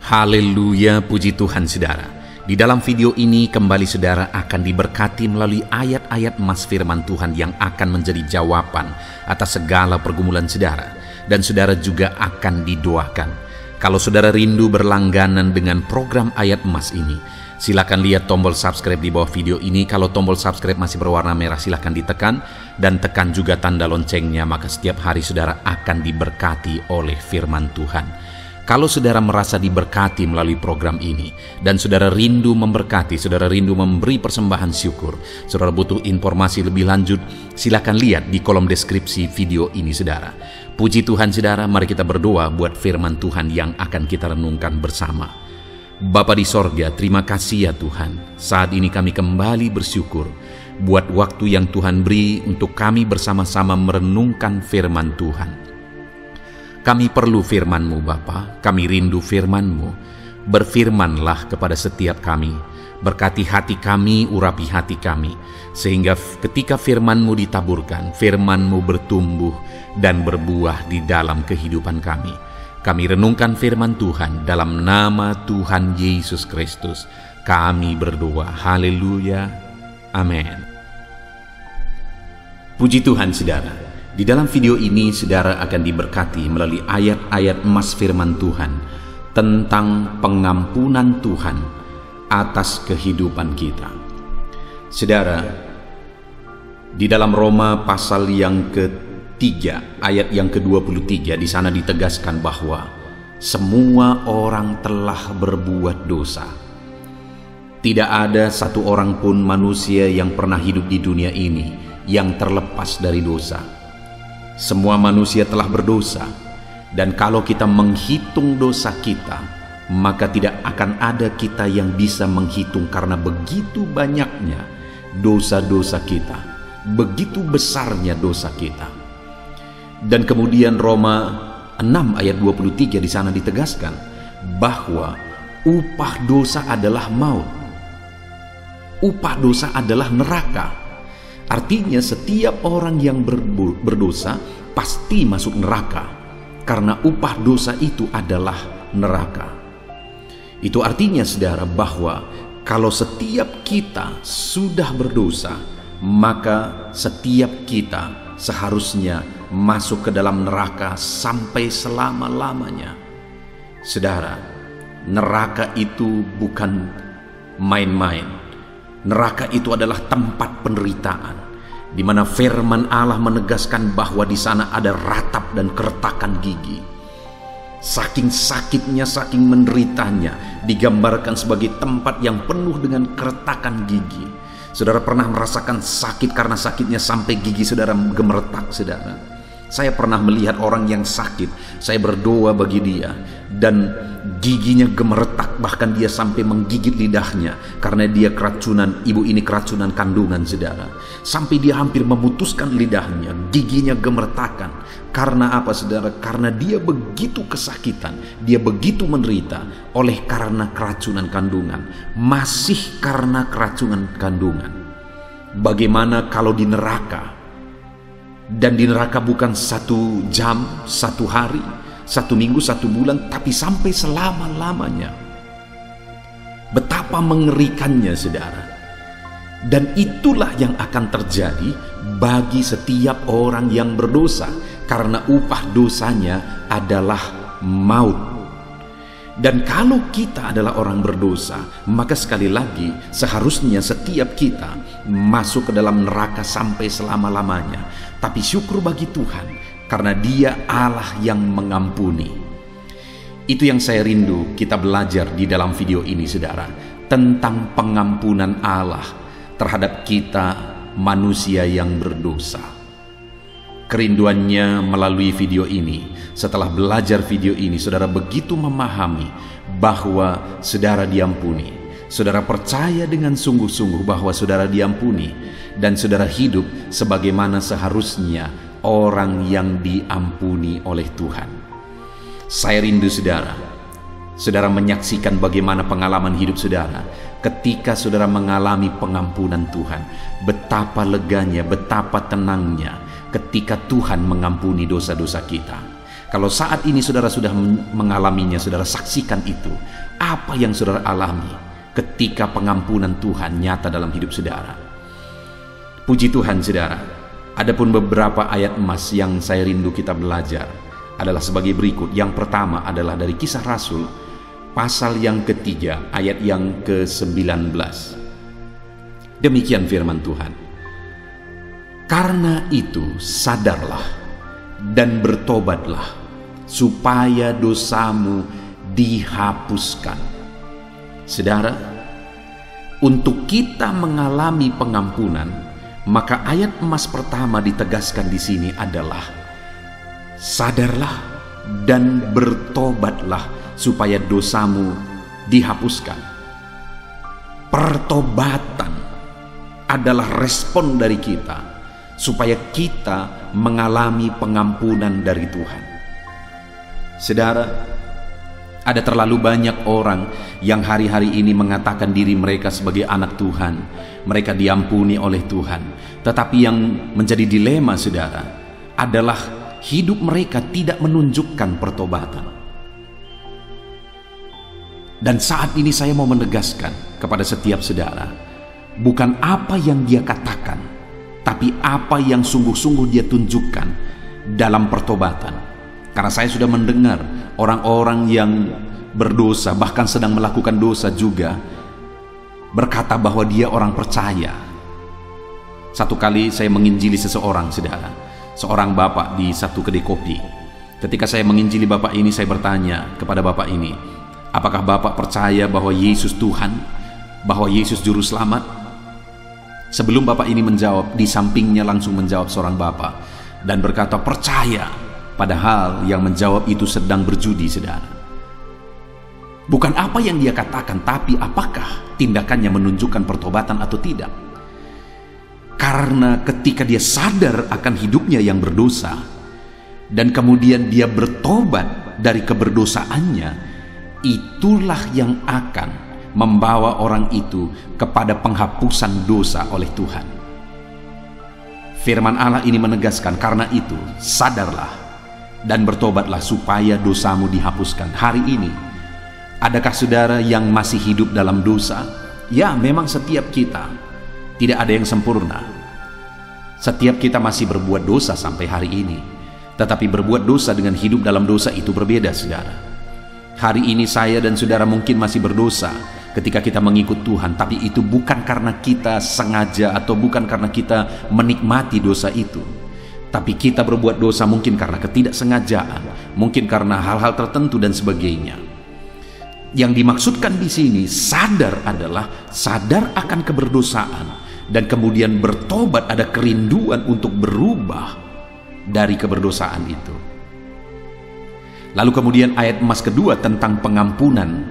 Haleluya, puji Tuhan saudara. Di dalam video ini kembali saudara akan diberkati melalui ayat-ayat emas firman Tuhan yang akan menjadi jawaban atas segala pergumulan saudara. Dan saudara juga akan didoakan. Kalau saudara rindu berlangganan dengan program ayat emas ini, silakan lihat tombol subscribe di bawah video ini. Kalau tombol subscribe masih berwarna merah, silakan ditekan dan tekan juga tanda loncengnya, maka setiap hari saudara akan diberkati oleh firman Tuhan. Kalau saudara merasa diberkati melalui program ini dan saudara rindu memberkati, saudara rindu memberi persembahan syukur, saudara butuh informasi lebih lanjut, silakan lihat di kolom deskripsi video ini saudara. Puji Tuhan saudara, mari kita berdoa buat firman Tuhan yang akan kita renungkan bersama. Bapa di sorga, terima kasih ya Tuhan. Saat ini kami kembali bersyukur buat waktu yang Tuhan beri untuk kami bersama-sama merenungkan firman Tuhan. Kami perlu firman-Mu Bapa, kami rindu firman-Mu. Berfirmanlah kepada setiap kami, berkati hati kami, urapi hati kami, sehingga ketika firman-Mu ditaburkan, firman-Mu bertumbuh dan berbuah di dalam kehidupan kami. Kami renungkan firman Tuhan dalam nama Tuhan Yesus Kristus. Kami berdoa, haleluya, amin. Puji Tuhan saudara. Di dalam video ini saudara akan diberkati melalui ayat-ayat emas firman Tuhan tentang pengampunan Tuhan atas kehidupan kita. Saudara, di dalam Roma pasal yang ke-3 ayat yang ke-23 di sana ditegaskan bahwa semua orang telah berbuat dosa. Tidak ada satu orang pun manusia yang pernah hidup di dunia ini yang terlepas dari dosa. Semua manusia telah berdosa, dan kalau kita menghitung dosa kita, maka tidak akan ada kita yang bisa menghitung karena begitu banyaknya dosa-dosa kita, begitu besarnya dosa kita. Dan kemudian Roma 6 ayat 23 di sana ditegaskan bahwa upah dosa adalah maut. Upah dosa adalah neraka. Artinya setiap orang yang berdosa pasti masuk neraka, karena upah dosa itu adalah neraka. Itu artinya saudara bahwa kalau setiap kita sudah berdosa, maka setiap kita seharusnya masuk ke dalam neraka sampai selama-lamanya. Saudara, neraka itu bukan main-main. Neraka itu adalah tempat penderitaan, di mana firman Allah menegaskan bahwa di sana ada ratap dan keretakan gigi. Saking sakitnya, saking menderitanya, digambarkan sebagai tempat yang penuh dengan keretakan gigi. Saudara pernah merasakan sakit karena sakitnya sampai gigi saudara gemeretak saudara? Saya pernah melihat orang yang sakit, saya berdoa bagi dia, dan giginya gemeretak, bahkan dia sampai menggigit lidahnya karena dia keracunan, ibu ini keracunan kandungan saudara. Sampai dia hampir memutuskan lidahnya, giginya gemeretakan. Karena apa saudara? Karena dia begitu kesakitan, dia begitu menderita oleh karena keracunan kandungan, masih karena keracunan kandungan. Bagaimana kalau di neraka? Dan di neraka bukan 1 jam, 1 hari, 1 minggu, 1 bulan, tapi sampai selama-lamanya. Betapa mengerikannya saudara. Dan itulah yang akan terjadi bagi setiap orang yang berdosa, karena upah dosanya adalah maut. Dan kalau kita adalah orang berdosa, maka sekali lagi seharusnya setiap kita masuk ke dalam neraka sampai selama-lamanya. Tapi syukur bagi Tuhan, karena Dia Allah yang mengampuni. Itu yang saya rindu kita belajar di dalam video ini saudara, tentang pengampunan Allah terhadap kita manusia yang berdosa. Kerinduannya melalui video ini, setelah belajar video ini saudara begitu memahami bahwa saudara diampuni. Saudara percaya dengan sungguh-sungguh bahwa saudara diampuni, dan saudara hidup sebagaimana seharusnya orang yang diampuni oleh Tuhan. Saya rindu saudara menyaksikan bagaimana pengalaman hidup saudara ketika saudara mengalami pengampunan Tuhan. Betapa leganya, betapa tenangnya ketika Tuhan mengampuni dosa-dosa kita. Kalau saat ini saudara sudah mengalaminya, saudara saksikan itu. Apa yang saudara alami ketika pengampunan Tuhan nyata dalam hidup saudara. Puji Tuhan saudara. Adapun beberapa ayat emas yang saya rindu kita belajar adalah sebagai berikut. Yang pertama adalah dari Kisah Rasul pasal yang ketiga ayat yang ke-19. Demikian firman Tuhan. Karena itu sadarlah dan bertobatlah supaya dosamu dihapuskan. Saudara, untuk kita mengalami pengampunan, maka ayat emas pertama ditegaskan di sini adalah sadarlah dan bertobatlah supaya dosamu dihapuskan. Pertobatan adalah respon dari kita supaya kita mengalami pengampunan dari Tuhan. Saudara, ada terlalu banyak orang yang hari-hari ini mengatakan diri mereka sebagai anak Tuhan. Mereka diampuni oleh Tuhan. Tetapi yang menjadi dilema saudara adalah hidup mereka tidak menunjukkan pertobatan. Dan saat ini saya mau menegaskan kepada setiap saudara, bukan apa yang dia katakan, tapi apa yang sungguh-sungguh dia tunjukkan dalam pertobatan. Karena saya sudah mendengar orang-orang yang berdosa, bahkan sedang melakukan dosa juga, berkata bahwa dia orang percaya. Satu kali saya menginjili seseorang, saudara, seorang bapak di satu kedai kopi. Ketika saya menginjili bapak ini, saya bertanya kepada bapak ini, apakah bapak percaya bahwa Yesus Tuhan, bahwa Yesus Juru Selamat? Sebelum bapak ini menjawab, di sampingnya langsung menjawab seorang bapak dan berkata percaya. Padahal yang menjawab itu sedang berjudi, saudara. Bukan apa yang dia katakan, tapi apakah tindakannya menunjukkan pertobatan atau tidak. Karena ketika dia sadar akan hidupnya yang berdosa, dan kemudian dia bertobat dari keberdosaannya, itulah yang akan membawa orang itu kepada penghapusan dosa oleh Tuhan. Firman Allah ini menegaskan, karena itu sadarlah dan bertobatlah supaya dosamu dihapuskan. Hari ini, adakah saudara yang masih hidup dalam dosa? Ya, memang setiap kita tidak ada yang sempurna. Setiap kita masih berbuat dosa sampai hari ini. Tetapi berbuat dosa dengan hidup dalam dosa itu berbeda, saudara. Hari ini saya dan saudara mungkin masih berdosa ketika kita mengikut Tuhan, tapi itu bukan karena kita sengaja atau bukan karena kita menikmati dosa itu. Tapi kita berbuat dosa mungkin karena ketidaksengajaan, mungkin karena hal-hal tertentu dan sebagainya. Yang dimaksudkan di sini sadar adalah sadar akan keberdosaan dan kemudian bertobat, ada kerinduan untuk berubah dari keberdosaan itu. Lalu kemudian ayat emas kedua tentang pengampunan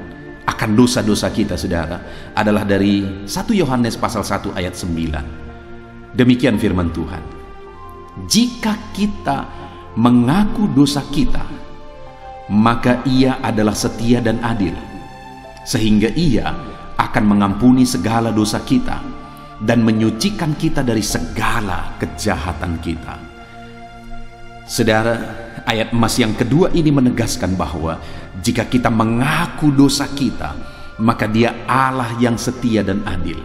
akan dosa-dosa kita, saudara, adalah dari 1 Yohanes pasal 1 ayat 9. Demikian firman Tuhan. Jika kita mengaku dosa kita, maka Ia adalah setia dan adil, sehingga Ia akan mengampuni segala dosa kita dan menyucikan kita dari segala kejahatan kita. Saudara, ayat emas yang kedua ini menegaskan bahwa jika kita mengaku dosa kita, maka Dia Allah yang setia dan adil.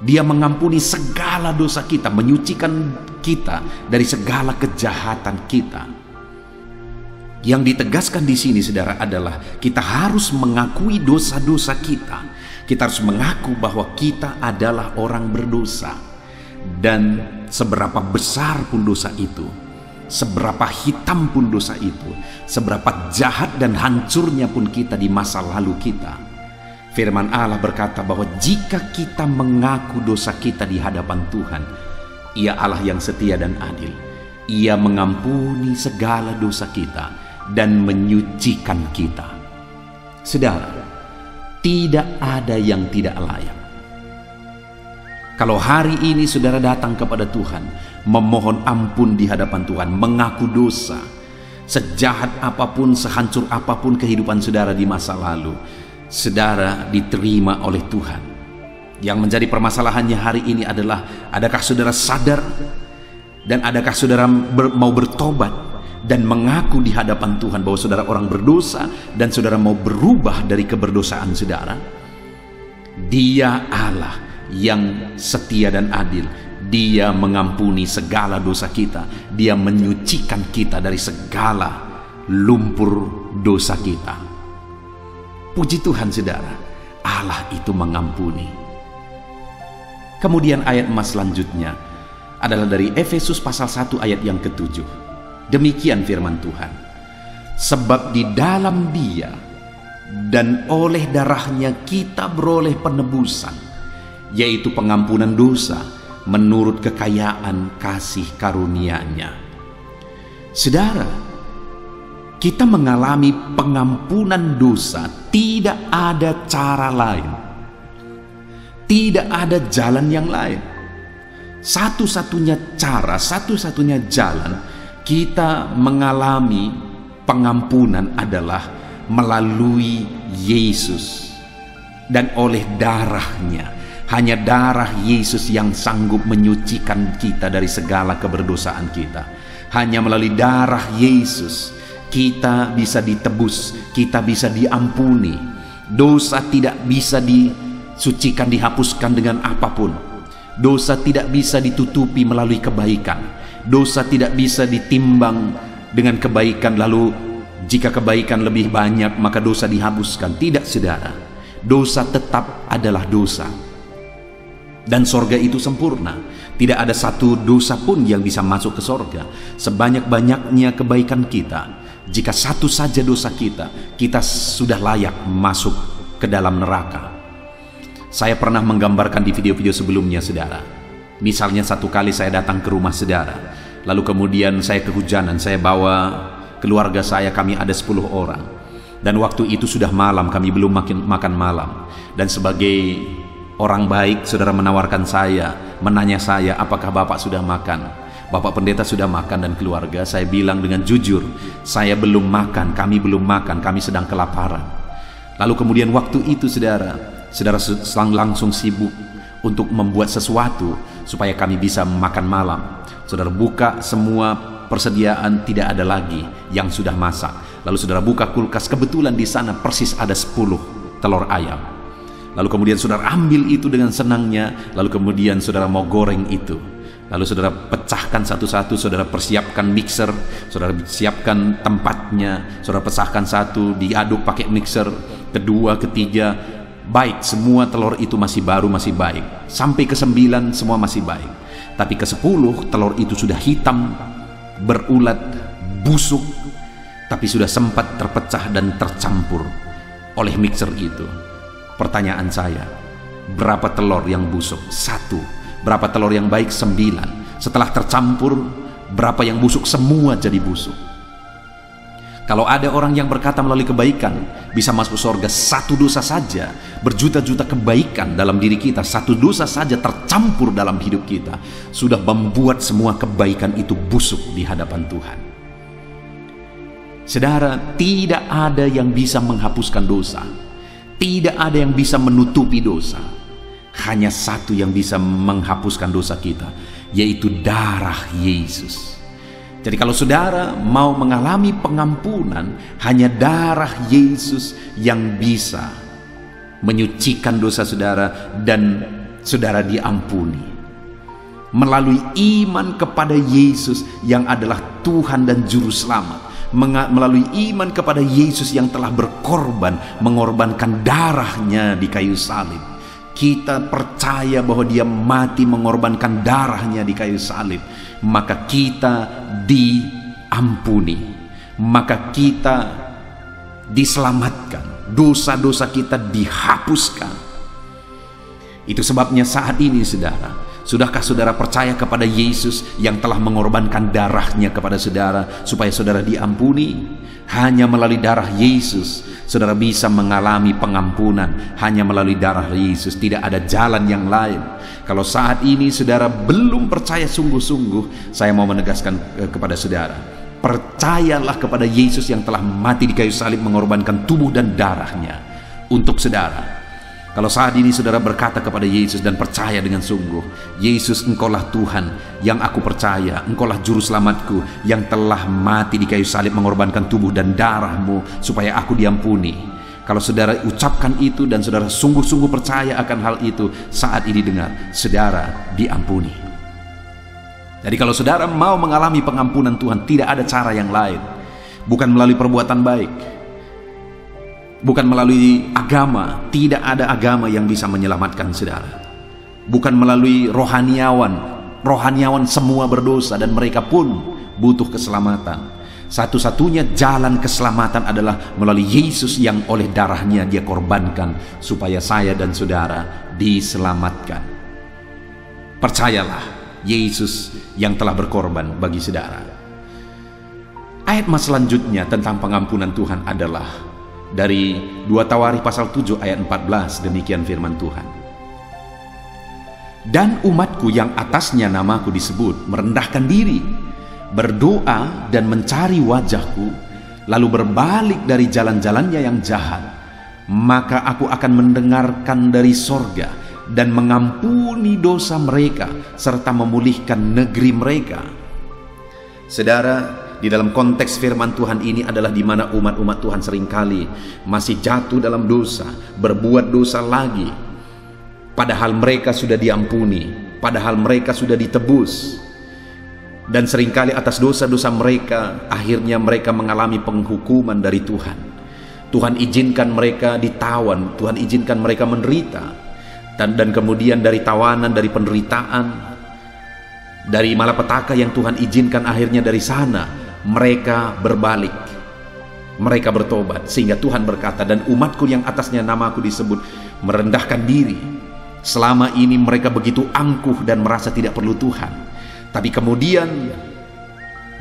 Dia mengampuni segala dosa kita, menyucikan kita dari segala kejahatan kita. Yang ditegaskan di sini, saudara, adalah kita harus mengakui dosa-dosa kita. Kita harus mengaku bahwa kita adalah orang berdosa. Dan seberapa besar pun dosa itu, seberapa hitam pun dosa itu, seberapa jahat dan hancurnya pun kita di masa lalu kita, firman Allah berkata bahwa jika kita mengaku dosa kita di hadapan Tuhan, Ia Allah yang setia dan adil. Ia mengampuni segala dosa kita dan menyucikan kita. Saudara, tidak ada yang tidak layak. Kalau hari ini saudara datang kepada Tuhan, memohon ampun di hadapan Tuhan, mengaku dosa, sejahat apapun, sehancur apapun kehidupan saudara di masa lalu, saudara diterima oleh Tuhan. Yang menjadi permasalahannya hari ini adalah, adakah saudara sadar dan adakah saudara mau bertobat dan mengaku di hadapan Tuhan bahwa saudara orang berdosa dan saudara mau berubah dari keberdosaan saudara, Dia Allah yang setia dan adil. Dia mengampuni segala dosa kita. Dia menyucikan kita dari segala lumpur dosa kita. Puji Tuhan saudara, Allah itu mengampuni. Kemudian ayat emas selanjutnya adalah dari Efesus pasal 1 ayat yang ke-7. Demikian firman Tuhan. Sebab di dalam Dia dan oleh darahnya kita beroleh penebusan, yaitu pengampunan dosa menurut kekayaan kasih karunia-Nya. Saudara, kita mengalami pengampunan dosa, tidak ada cara lain. Tidak ada jalan yang lain. Satu-satunya cara, satu-satunya jalan kita mengalami pengampunan adalah melalui Yesus dan oleh darahnya. Hanya darah Yesus yang sanggup menyucikan kita dari segala keberdosaan kita. Hanya melalui darah Yesus kita bisa ditebus, kita bisa diampuni. Dosa tidak bisa disucikan, dihapuskan dengan apapun. Dosa tidak bisa ditutupi melalui kebaikan. Dosa tidak bisa ditimbang dengan kebaikan, lalu jika kebaikan lebih banyak maka dosa dihapuskan. Tidak saudara, dosa tetap adalah dosa. Dan sorga itu sempurna. Tidak ada satu dosa pun yang bisa masuk ke sorga. Sebanyak-banyaknya kebaikan kita, jika satu saja dosa kita, kita sudah layak masuk ke dalam neraka. Saya pernah menggambarkan di video-video sebelumnya saudara. Misalnya satu kali saya datang ke rumah saudara, lalu kemudian saya kehujanan, saya bawa keluarga saya, kami ada 10 orang. Dan waktu itu sudah malam, kami belum makan malam. Dan sebagai orang baik, saudara menawarkan saya, menanya saya, apakah Bapak sudah makan? Bapak pendeta sudah makan dan keluarga. Saya bilang dengan jujur, saya belum makan, kami belum makan, kami sedang kelaparan. Lalu kemudian waktu itu saudara langsung sibuk untuk membuat sesuatu supaya kami bisa makan malam. Saudara buka semua persediaan, tidak ada lagi yang sudah masak. Lalu saudara buka kulkas, kebetulan di sana persis ada 10 telur ayam. Lalu kemudian saudara ambil itu dengan senangnya, lalu kemudian saudara mau goreng itu. Lalu saudara pecahkan satu-satu, saudara persiapkan mixer, saudara siapkan tempatnya, saudara pecahkan satu, diaduk pakai mixer, kedua, ketiga, baik, semua telur itu masih baru, masih baik. Sampai ke-9 semua masih baik. Tapi ke-10 telur itu sudah hitam, berulat, busuk, tapi sudah sempat terpecah dan tercampur oleh mixer itu. Pertanyaan saya, berapa telur yang busuk? 1. Berapa telur yang baik? 9. Setelah tercampur, berapa yang busuk? Semua jadi busuk. Kalau ada orang yang berkata melalui kebaikan bisa masuk surga, satu dosa saja, berjuta-juta kebaikan dalam diri kita, satu dosa saja tercampur dalam hidup kita, sudah membuat semua kebaikan itu busuk di hadapan Tuhan. Saudara, tidak ada yang bisa menghapuskan dosa. Tidak ada yang bisa menutupi dosa. Hanya satu yang bisa menghapuskan dosa kita, yaitu darah Yesus. Jadi kalau saudara mau mengalami pengampunan, hanya darah Yesus yang bisa menyucikan dosa saudara dan saudara diampuni. Melalui iman kepada Yesus yang adalah Tuhan dan Juru Selamat. Melalui iman kepada Yesus yang telah berkorban, mengorbankan darahnya di kayu salib. Kita percaya bahwa Dia mati mengorbankan darahnya di kayu salib, maka kita diampuni, maka kita diselamatkan, dosa-dosa kita dihapuskan. Itu sebabnya saat ini saudara, sudahkah saudara percaya kepada Yesus yang telah mengorbankan darahnya kepada saudara supaya saudara diampuni? Hanya melalui darah Yesus saudara bisa mengalami pengampunan. Hanya melalui darah Yesus, tidak ada jalan yang lain. Kalau saat ini saudara belum percaya sungguh-sungguh, saya mau menegaskan kepada saudara, percayalah kepada Yesus yang telah mati di kayu salib mengorbankan tubuh dan darahnya untuk saudara. Kalau saat ini saudara berkata kepada Yesus dan percaya dengan sungguh, Yesus, Engkaulah Tuhan yang aku percaya, Engkaulah Juru Selamatku yang telah mati di kayu salib mengorbankan tubuh dan darah-Mu supaya aku diampuni. Kalau saudara ucapkan itu dan saudara sungguh-sungguh percaya akan hal itu, saat ini dengar, saudara diampuni. Jadi kalau saudara mau mengalami pengampunan Tuhan, tidak ada cara yang lain. Bukan melalui perbuatan baik, bukan melalui agama. Tidak ada agama yang bisa menyelamatkan saudara. Bukan melalui rohaniawan. Rohaniawan semua berdosa dan mereka pun butuh keselamatan. Satu-satunya jalan keselamatan adalah melalui Yesus yang oleh darahnya Dia korbankan supaya saya dan saudara diselamatkan. Percayalah, Yesus yang telah berkorban bagi saudara. Ayat mas selanjutnya tentang pengampunan Tuhan adalah dari 2 Tawarikh pasal 7 ayat 14. Demikian firman Tuhan. Dan umatku yang atasnya namaku disebut merendahkan diri, berdoa dan mencari wajahku, lalu berbalik dari jalan-jalannya yang jahat, maka aku akan mendengarkan dari sorga dan mengampuni dosa mereka serta memulihkan negeri mereka. Saudara, di dalam konteks firman Tuhan ini adalah di mana umat-umat Tuhan seringkali masih jatuh dalam dosa, berbuat dosa lagi. Padahal mereka sudah diampuni, padahal mereka sudah ditebus. Dan seringkali atas dosa-dosa mereka, akhirnya mereka mengalami penghukuman dari Tuhan. Tuhan izinkan mereka ditawan, Tuhan izinkan mereka menderita. Dan kemudian dari tawanan, dari penderitaan, dari malapetaka yang Tuhan izinkan, akhirnya dari sana mereka berbalik, mereka bertobat, sehingga Tuhan berkata, dan umatku yang atasnya namaku disebut merendahkan diri. Selama ini mereka begitu angkuh dan merasa tidak perlu Tuhan, tapi kemudian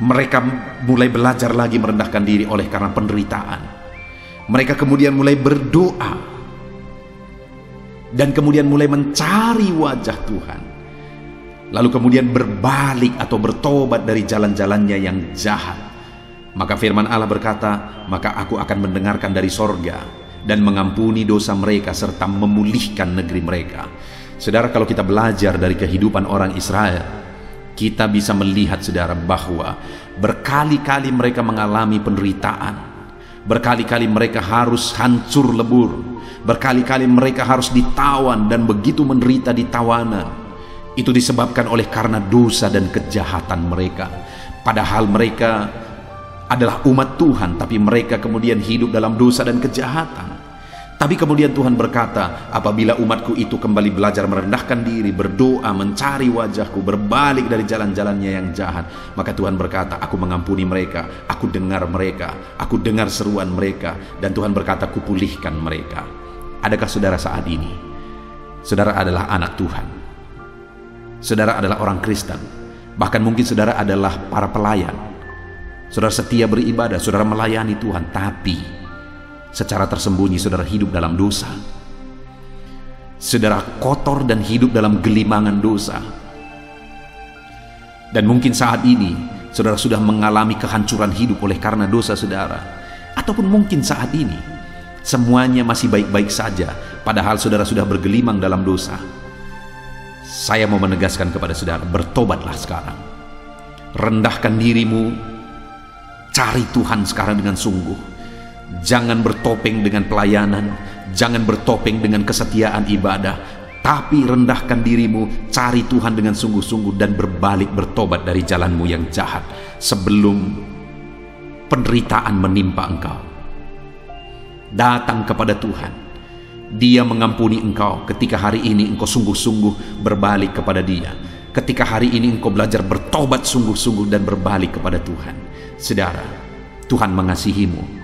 mereka mulai belajar lagi merendahkan diri oleh karena penderitaan. Mereka kemudian mulai berdoa dan kemudian mulai mencari wajah Tuhan, lalu kemudian berbalik atau bertobat dari jalan-jalannya yang jahat. Maka firman Allah berkata, maka aku akan mendengarkan dari sorga dan mengampuni dosa mereka serta memulihkan negeri mereka. Saudara, kalau kita belajar dari kehidupan orang Israel, kita bisa melihat saudara bahwa berkali-kali mereka mengalami penderitaan, berkali-kali mereka harus hancur lebur, berkali-kali mereka harus ditawan dan begitu menderita di tawanan. Itu disebabkan oleh karena dosa dan kejahatan mereka. Padahal mereka adalah umat Tuhan, tapi mereka kemudian hidup dalam dosa dan kejahatan. Tapi kemudian Tuhan berkata, apabila umatku itu kembali belajar merendahkan diri, berdoa, mencari wajahku, berbalik dari jalan-jalannya yang jahat, maka Tuhan berkata, aku mengampuni mereka, aku dengar mereka, aku dengar seruan mereka, dan Tuhan berkata, aku pulihkan mereka. Adakah saudara saat ini, saudara adalah anak Tuhan, saudara adalah orang Kristen, bahkan mungkin saudara adalah para pelayan, saudara setia beribadah, saudara melayani Tuhan, tapi secara tersembunyi saudara hidup dalam dosa, saudara kotor dan hidup dalam gelimangan dosa. Dan mungkin saat ini saudara sudah mengalami kehancuran hidup oleh karena dosa saudara, ataupun mungkin saat ini semuanya masih baik-baik saja padahal saudara sudah bergelimang dalam dosa. Saya mau menegaskan kepada saudara, bertobatlah sekarang, rendahkan dirimu, cari Tuhan sekarang dengan sungguh. Jangan bertopeng dengan pelayanan, jangan bertopeng dengan kesetiaan ibadah, tapi rendahkan dirimu, cari Tuhan dengan sungguh-sungguh dan berbalik, bertobat dari jalanmu yang jahat sebelum penderitaan menimpa engkau. Datang kepada Tuhan, Dia mengampuni engkau ketika hari ini engkau sungguh-sungguh berbalik kepada Dia, ketika hari ini engkau belajar bertobat sungguh-sungguh dan berbalik kepada Tuhan. Saudara, Tuhan mengasihimu,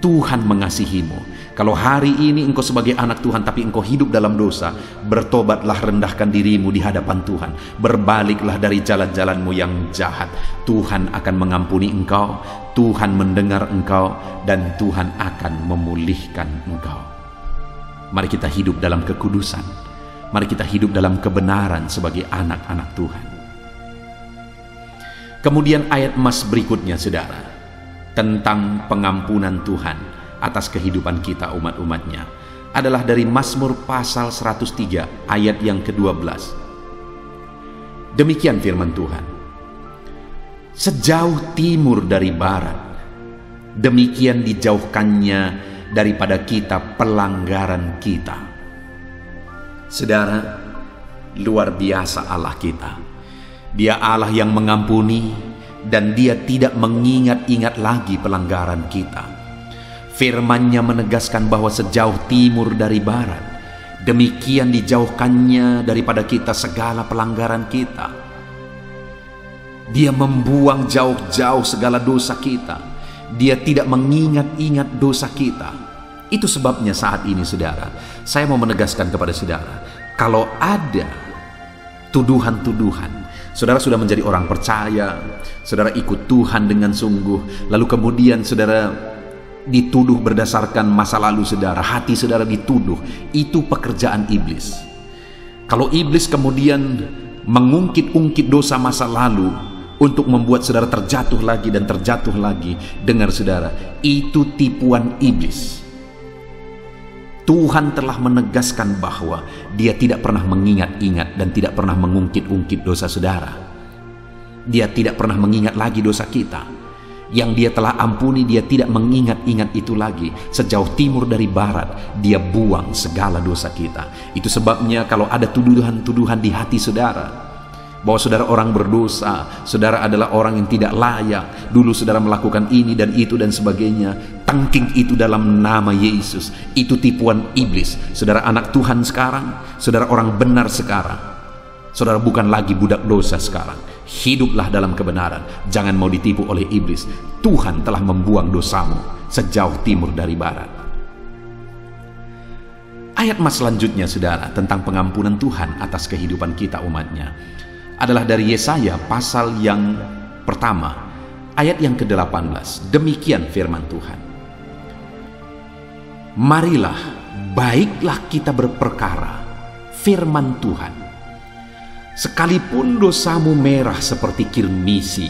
Tuhan mengasihimu. Kalau hari ini engkau sebagai anak Tuhan tapi engkau hidup dalam dosa, bertobatlah, rendahkan dirimu di hadapan Tuhan, berbaliklah dari jalan-jalanmu yang jahat. Tuhan akan mengampuni engkau, Tuhan mendengar engkau, dan Tuhan akan memulihkan engkau. Mari kita hidup dalam kekudusan, mari kita hidup dalam kebenaran sebagai anak-anak Tuhan. Kemudian ayat emas berikutnya saudara, tentang pengampunan Tuhan atas kehidupan kita umat-umatnya. adalah dari Mazmur pasal 103 ayat yang ke-12. Demikian firman Tuhan. Sejauh timur dari barat, demikian dijauhkannya daripada kita pelanggaran kita. Saudara, luar biasa Allah kita. Dia Allah yang mengampuni dan Dia tidak mengingat-ingat lagi pelanggaran kita. Firman-Nya menegaskan bahwa sejauh timur dari barat, demikian dijauhkannya daripada kita segala pelanggaran kita. Dia membuang jauh-jauh segala dosa kita. Dia tidak mengingat-ingat dosa kita. Itu sebabnya saat ini saudara, saya mau menegaskan kepada saudara, kalau ada tuduhan-tuduhan, saudara sudah menjadi orang percaya, saudara ikut Tuhan dengan sungguh, lalu kemudian saudara dituduh berdasarkan masa lalu saudara, hati saudara dituduh, itu pekerjaan iblis. Kalau iblis kemudian mengungkit-ungkit dosa masa lalu untuk membuat saudara terjatuh lagi dan terjatuh lagi, dengar saudara, itu tipuan iblis. Tuhan telah menegaskan bahwa Dia tidak pernah mengingat-ingat dan tidak pernah mengungkit-ungkit dosa saudara. Dia tidak pernah mengingat lagi dosa kita. Yang Dia telah ampuni, Dia tidak mengingat-ingat itu lagi. Sejauh timur dari barat, Dia buang segala dosa kita. Itu sebabnya kalau ada tuduhan-tuduhan di hati saudara, bahwa saudara orang berdosa, saudara adalah orang yang tidak layak, dulu saudara melakukan ini dan itu dan sebagainya, tangking itu dalam nama Yesus. Itu tipuan iblis. Saudara anak Tuhan sekarang, saudara orang benar sekarang, saudara bukan lagi budak dosa sekarang. Hiduplah dalam kebenaran, jangan mau ditipu oleh iblis. Tuhan telah membuang dosamu sejauh timur dari barat. Ayat mas selanjutnya saudara, tentang pengampunan Tuhan atas kehidupan kita umatnya, adalah dari Yesaya pasal yang pertama ayat yang ke-18. Demikian firman Tuhan. Marilah, baiklah kita berperkara, firman Tuhan. Sekalipun dosamu merah seperti kirmisi,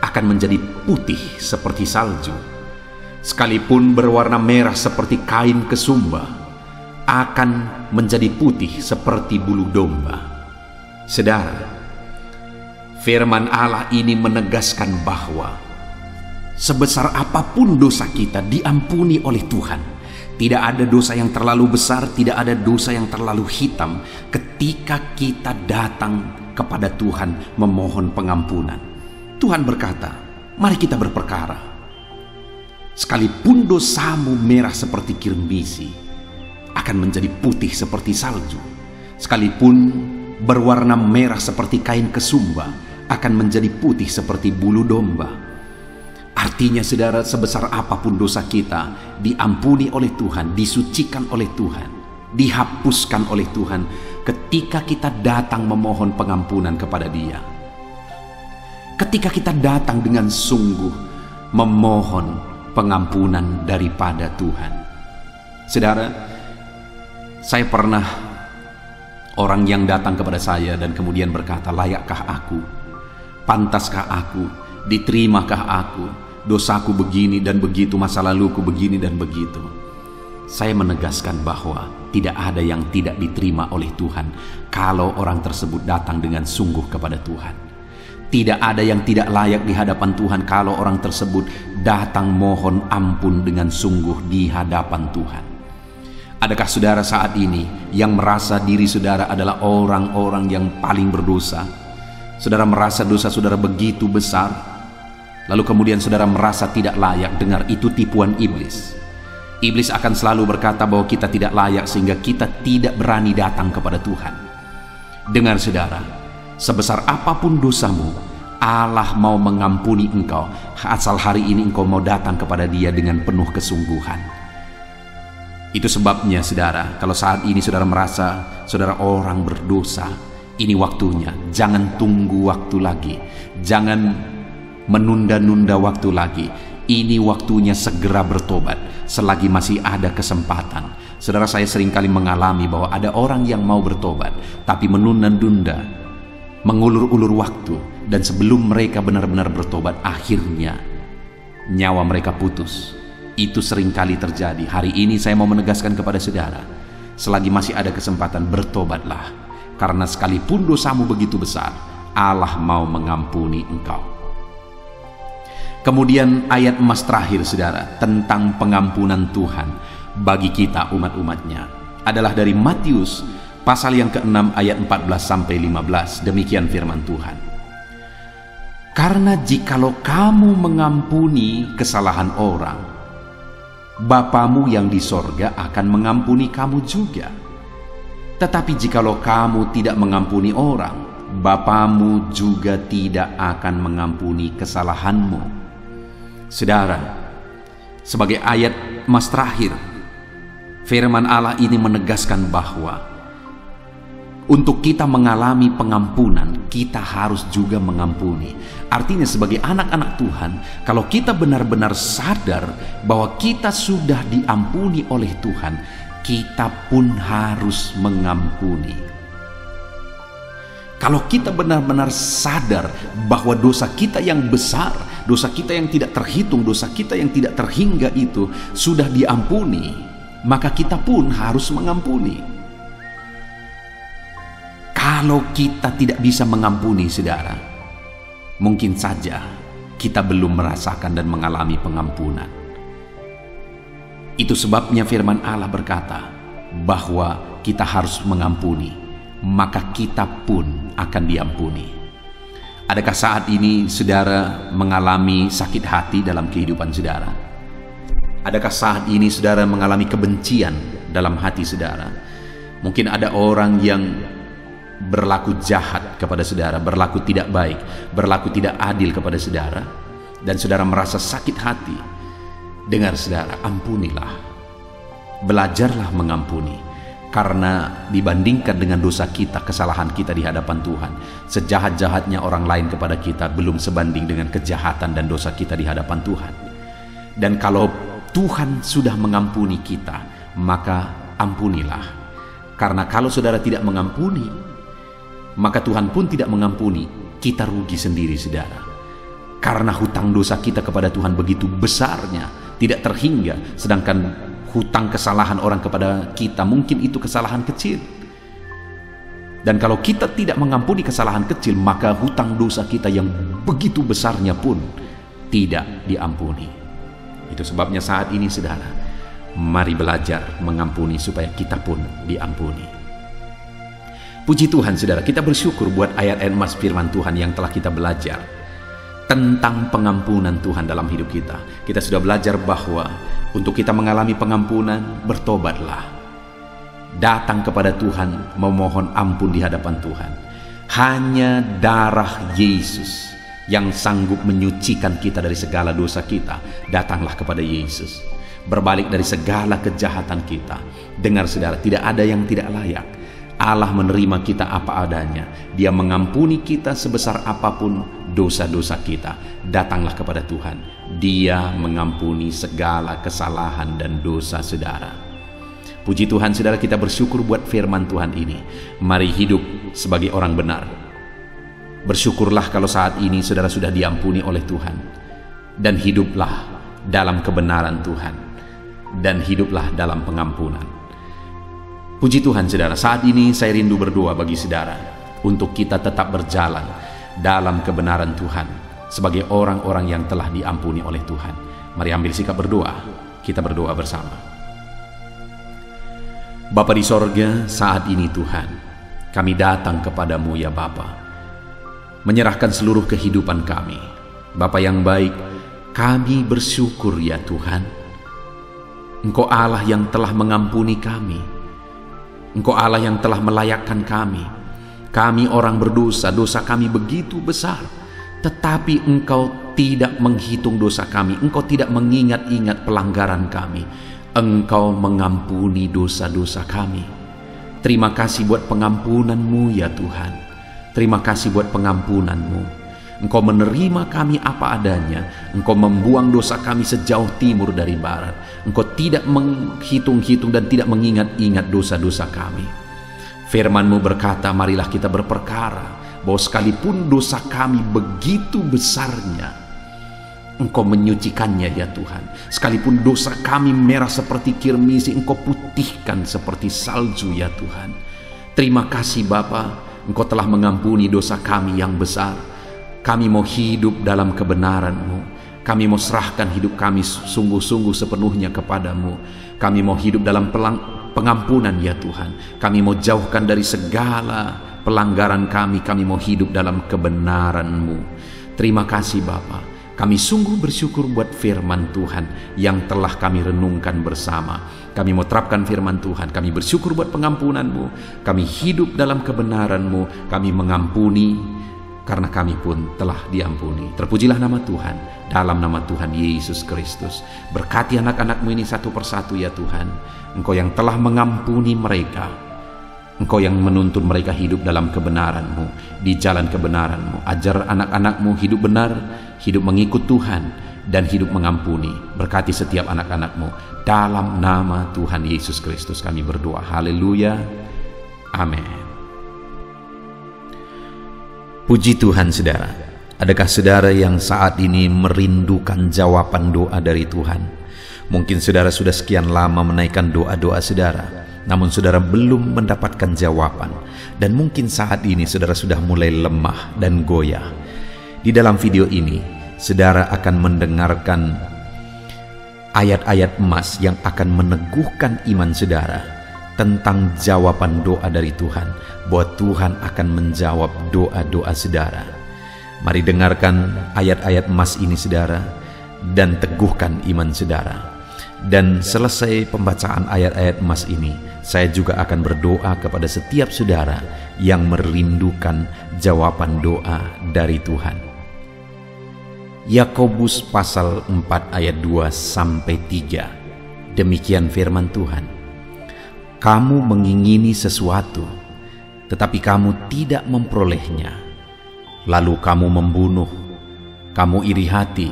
akan menjadi putih seperti salju. Sekalipun berwarna merah seperti kain kesumba, akan menjadi putih seperti bulu domba. Saudara, firman Allah ini menegaskan bahwa sebesar apapun dosa kita diampuni oleh Tuhan. Tidak ada dosa yang terlalu besar, tidak ada dosa yang terlalu hitam ketika kita datang kepada Tuhan memohon pengampunan. Tuhan berkata, mari kita berperkara. Sekalipun dosamu merah seperti kirmisi, akan menjadi putih seperti salju. Sekalipun berwarna merah seperti kain kesumba, akan menjadi putih seperti bulu domba. Artinya saudara, sebesar apapun dosa kita diampuni oleh Tuhan, disucikan oleh Tuhan, dihapuskan oleh Tuhan ketika kita datang memohon pengampunan kepada Dia. Ketika kita datang dengan sungguh memohon pengampunan daripada Tuhan. Saudara, saya pernah orang yang datang kepada saya dan kemudian berkata, layakkah aku? Pantaskah aku? Diterimakah aku? Dosaku begini dan begitu, masa laluku begini dan begitu. Saya menegaskan bahwa tidak ada yang tidak diterima oleh Tuhan kalau orang tersebut datang dengan sungguh kepada Tuhan. Tidak ada yang tidak layak di hadapan Tuhan kalau orang tersebut datang mohon ampun dengan sungguh di hadapan Tuhan. Adakah saudara saat ini yang merasa diri saudara adalah orang-orang yang paling berdosa? Saudara merasa dosa saudara begitu besar, lalu kemudian saudara merasa tidak layak. Dengar, itu tipuan iblis. Iblis akan selalu berkata bahwa kita tidak layak sehingga kita tidak berani datang kepada Tuhan. Dengar saudara, sebesar apapun dosamu, Allah mau mengampuni engkau asal hari ini engkau mau datang kepada Dia dengan penuh kesungguhan. Itu sebabnya saudara, kalau saat ini saudara merasa saudara orang berdosa, ini waktunya. Jangan tunggu waktu lagi, jangan menunda-nunda waktu lagi. Ini waktunya segera bertobat selagi masih ada kesempatan. Saudara, saya seringkali mengalami bahwa ada orang yang mau bertobat tapi menunda-nunda, mengulur-ulur waktu, dan sebelum mereka benar-benar bertobat, akhirnya nyawa mereka putus. Itu seringkali terjadi. Hari ini saya mau menegaskan kepada saudara, selagi masih ada kesempatan, bertobatlah. Karena sekalipun dosamu begitu besar, Allah mau mengampuni engkau. Kemudian ayat emas terakhir saudara, tentang pengampunan Tuhan bagi kita umat-umatnya, adalah dari Matius pasal yang ke-6 ayat 14-15. Demikian firman Tuhan. Karena jikalau kamu mengampuni kesalahan orang, Bapamu yang di sorga akan mengampuni kamu juga. Tetapi jikalau kamu tidak mengampuni orang, Bapamu juga tidak akan mengampuni kesalahanmu. Saudara, sebagai ayat emas terakhir, firman Allah ini menegaskan bahwa untuk kita mengalami pengampunan, kita harus juga mengampuni. Artinya sebagai anak-anak Tuhan, kalau kita benar-benar sadar bahwa kita sudah diampuni oleh Tuhan, kita pun harus mengampuni. Kalau kita benar-benar sadar bahwa dosa kita yang besar, dosa kita yang tidak terhitung, dosa kita yang tidak terhingga itu sudah diampuni, maka kita pun harus mengampuni. Kalau kita tidak bisa mengampuni saudara, mungkin saja kita belum merasakan dan mengalami pengampunan. Itu sebabnya firman Allah berkata bahwa kita harus mengampuni, maka kita pun akan diampuni. Adakah saat ini saudara mengalami sakit hati dalam kehidupan saudara? Adakah saat ini saudara mengalami kebencian dalam hati saudara? Mungkin ada orang yang berlaku jahat kepada saudara, berlaku tidak baik, berlaku tidak adil kepada saudara, dan saudara merasa sakit hati. Dengar saudara, ampunilah, belajarlah mengampuni, karena dibandingkan dengan dosa kita, kesalahan kita di hadapan Tuhan, sejahat-jahatnya orang lain kepada kita belum sebanding dengan kejahatan dan dosa kita di hadapan Tuhan. Dan kalau Tuhan sudah mengampuni kita, maka ampunilah, karena kalau saudara tidak mengampuni, maka Tuhan pun tidak mengampuni. Kita rugi sendiri saudara, karena hutang dosa kita kepada Tuhan begitu besarnya, tidak terhingga. Sedangkan hutang kesalahan orang kepada kita mungkin itu kesalahan kecil. Dan kalau kita tidak mengampuni kesalahan kecil, maka hutang dosa kita yang begitu besarnya pun tidak diampuni. Itu sebabnya saat ini saudara, mari belajar mengampuni supaya kita pun diampuni. Puji Tuhan saudara, kita bersyukur buat ayat-ayat emas firman Tuhan yang telah kita belajar tentang pengampunan Tuhan dalam hidup kita. Kita sudah belajar bahwa untuk kita mengalami pengampunan, bertobatlah, datang kepada Tuhan, memohon ampun di hadapan Tuhan. Hanya darah Yesus yang sanggup menyucikan kita dari segala dosa kita. Datanglah kepada Yesus, berbalik dari segala kejahatan kita. Dengar saudara, tidak ada yang tidak layak. Allah menerima kita apa adanya. Dia mengampuni kita sebesar apapun dosa-dosa kita. Datanglah kepada Tuhan. Dia mengampuni segala kesalahan dan dosa saudara. Puji Tuhan saudara, kita bersyukur buat firman Tuhan ini. Mari hidup sebagai orang benar. Bersyukurlah kalau saat ini saudara sudah diampuni oleh Tuhan. Dan hiduplah dalam kebenaran Tuhan. Dan hiduplah dalam pengampunan. Puji Tuhan saudara, saat ini saya rindu berdoa bagi saudara untuk kita tetap berjalan dalam kebenaran Tuhan sebagai orang-orang yang telah diampuni oleh Tuhan. Mari ambil sikap berdoa, kita berdoa bersama. Bapa di sorga, saat ini Tuhan, kami datang kepadamu ya Bapa, menyerahkan seluruh kehidupan kami. Bapa yang baik, kami bersyukur ya Tuhan, Engkau Allah yang telah mengampuni kami. Engkau Allah yang telah melayakkan kami. Kami orang berdosa, dosa kami begitu besar. Tetapi Engkau tidak menghitung dosa kami. Engkau tidak mengingat-ingat pelanggaran kami. Engkau mengampuni dosa-dosa kami. Terima kasih buat pengampunan-Mu ya Tuhan. Terima kasih buat pengampunan-Mu. Engkau menerima kami apa adanya. Engkau membuang dosa kami sejauh timur dari barat. Engkau tidak menghitung-hitung dan tidak mengingat-ingat dosa-dosa kami. Firman-Mu berkata, marilah kita berperkara bahwa sekalipun dosa kami begitu besarnya, Engkau menyucikannya ya Tuhan. Sekalipun dosa kami merah seperti kirmisi, Engkau putihkan seperti salju ya Tuhan. Terima kasih Bapa, Engkau telah mengampuni dosa kami yang besar. Kami mau hidup dalam kebenaran-Mu. Kami mau serahkan hidup kami sungguh-sungguh sepenuhnya kepadamu. Kami mau hidup dalam pengampunan ya Tuhan. Kami mau jauhkan dari segala pelanggaran kami. Kami mau hidup dalam kebenaran-Mu. Terima kasih Bapa. Kami sungguh bersyukur buat firman Tuhan yang telah kami renungkan bersama. Kami mau terapkan firman Tuhan. Kami bersyukur buat pengampunan-Mu. Kami hidup dalam kebenaran-Mu. Kami mengampuni karena kami pun telah diampuni. Terpujilah nama Tuhan, dalam nama Tuhan Yesus Kristus. Berkati anak-anak-Mu ini satu persatu ya Tuhan. Engkau yang telah mengampuni mereka. Engkau yang menuntun mereka hidup dalam kebenaran-Mu, di jalan kebenaran-Mu. Ajar anak-anak-Mu hidup benar, hidup mengikut Tuhan, dan hidup mengampuni. Berkati setiap anak-anak-Mu. Dalam nama Tuhan Yesus Kristus kami berdoa. Haleluya. Amin. Puji Tuhan saudara. Adakah saudara yang saat ini merindukan jawaban doa dari Tuhan? Mungkin saudara sudah sekian lama menaikkan doa-doa saudara, namun saudara belum mendapatkan jawaban. Dan mungkin saat ini saudara sudah mulai lemah dan goyah. Di dalam video ini, saudara akan mendengarkan ayat-ayat emas yang akan meneguhkan iman saudara tentang jawaban doa dari Tuhan, bahwa Tuhan akan menjawab doa-doa saudara. Mari dengarkan ayat-ayat emas ini saudara, dan teguhkan iman saudara. Dan selesai pembacaan ayat-ayat emas ini, saya juga akan berdoa kepada setiap saudara yang merindukan jawaban doa dari Tuhan. Yakobus pasal 4 ayat 2-3. Demikian firman Tuhan. Kamu mengingini sesuatu, tetapi kamu tidak memperolehnya. Lalu kamu membunuh, kamu iri hati,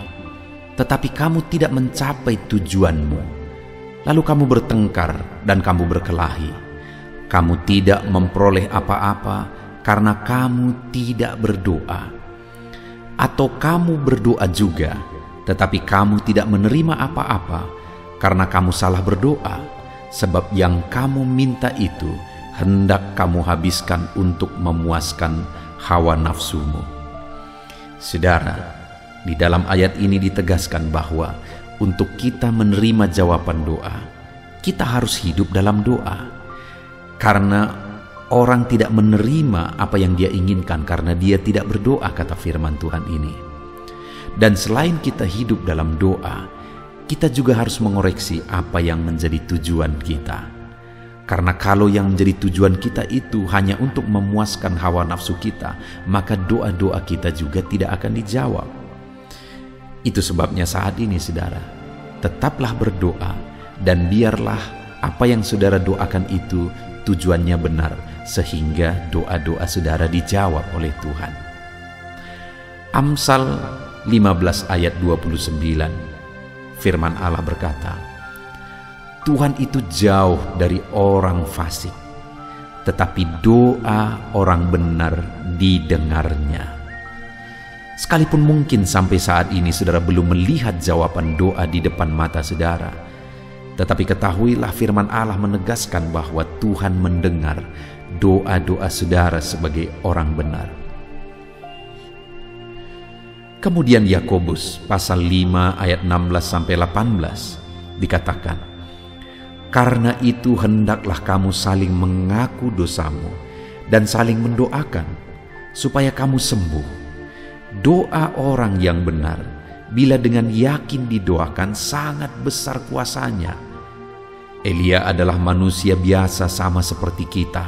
tetapi kamu tidak mencapai tujuanmu. Lalu kamu bertengkar dan kamu berkelahi. Kamu tidak memperoleh apa-apa karena kamu tidak berdoa. Atau kamu berdoa juga, tetapi kamu tidak menerima apa-apa karena kamu salah berdoa, sebab yang kamu minta itu hendak kamu habiskan untuk memuaskan hawa nafsumu. Saudara, di dalam ayat ini ditegaskan bahwa untuk kita menerima jawaban doa, kita harus hidup dalam doa. Karena orang tidak menerima apa yang dia inginkan karena dia tidak berdoa, kata firman Tuhan ini. Dan selain kita hidup dalam doa, kita juga harus mengoreksi apa yang menjadi tujuan kita. Karena kalau yang menjadi tujuan kita itu hanya untuk memuaskan hawa nafsu kita, maka doa-doa kita juga tidak akan dijawab. Itu sebabnya saat ini saudara, tetaplah berdoa dan biarlah apa yang saudara doakan itu tujuannya benar, sehingga doa-doa saudara dijawab oleh Tuhan. Amsal 15 ayat 29, firman Allah berkata, Tuhan itu jauh dari orang fasik, tetapi doa orang benar didengarnya. Sekalipun mungkin sampai saat ini saudara belum melihat jawaban doa di depan mata saudara, tetapi ketahuilah firman Allah menegaskan bahwa Tuhan mendengar doa-doa saudara sebagai orang benar. Kemudian Yakobus pasal 5 ayat 16-18 dikatakan, karena itu hendaklah kamu saling mengaku dosamu dan saling mendoakan supaya kamu sembuh. Doa orang yang benar, bila dengan yakin didoakan, sangat besar kuasanya. Elia adalah manusia biasa sama seperti kita,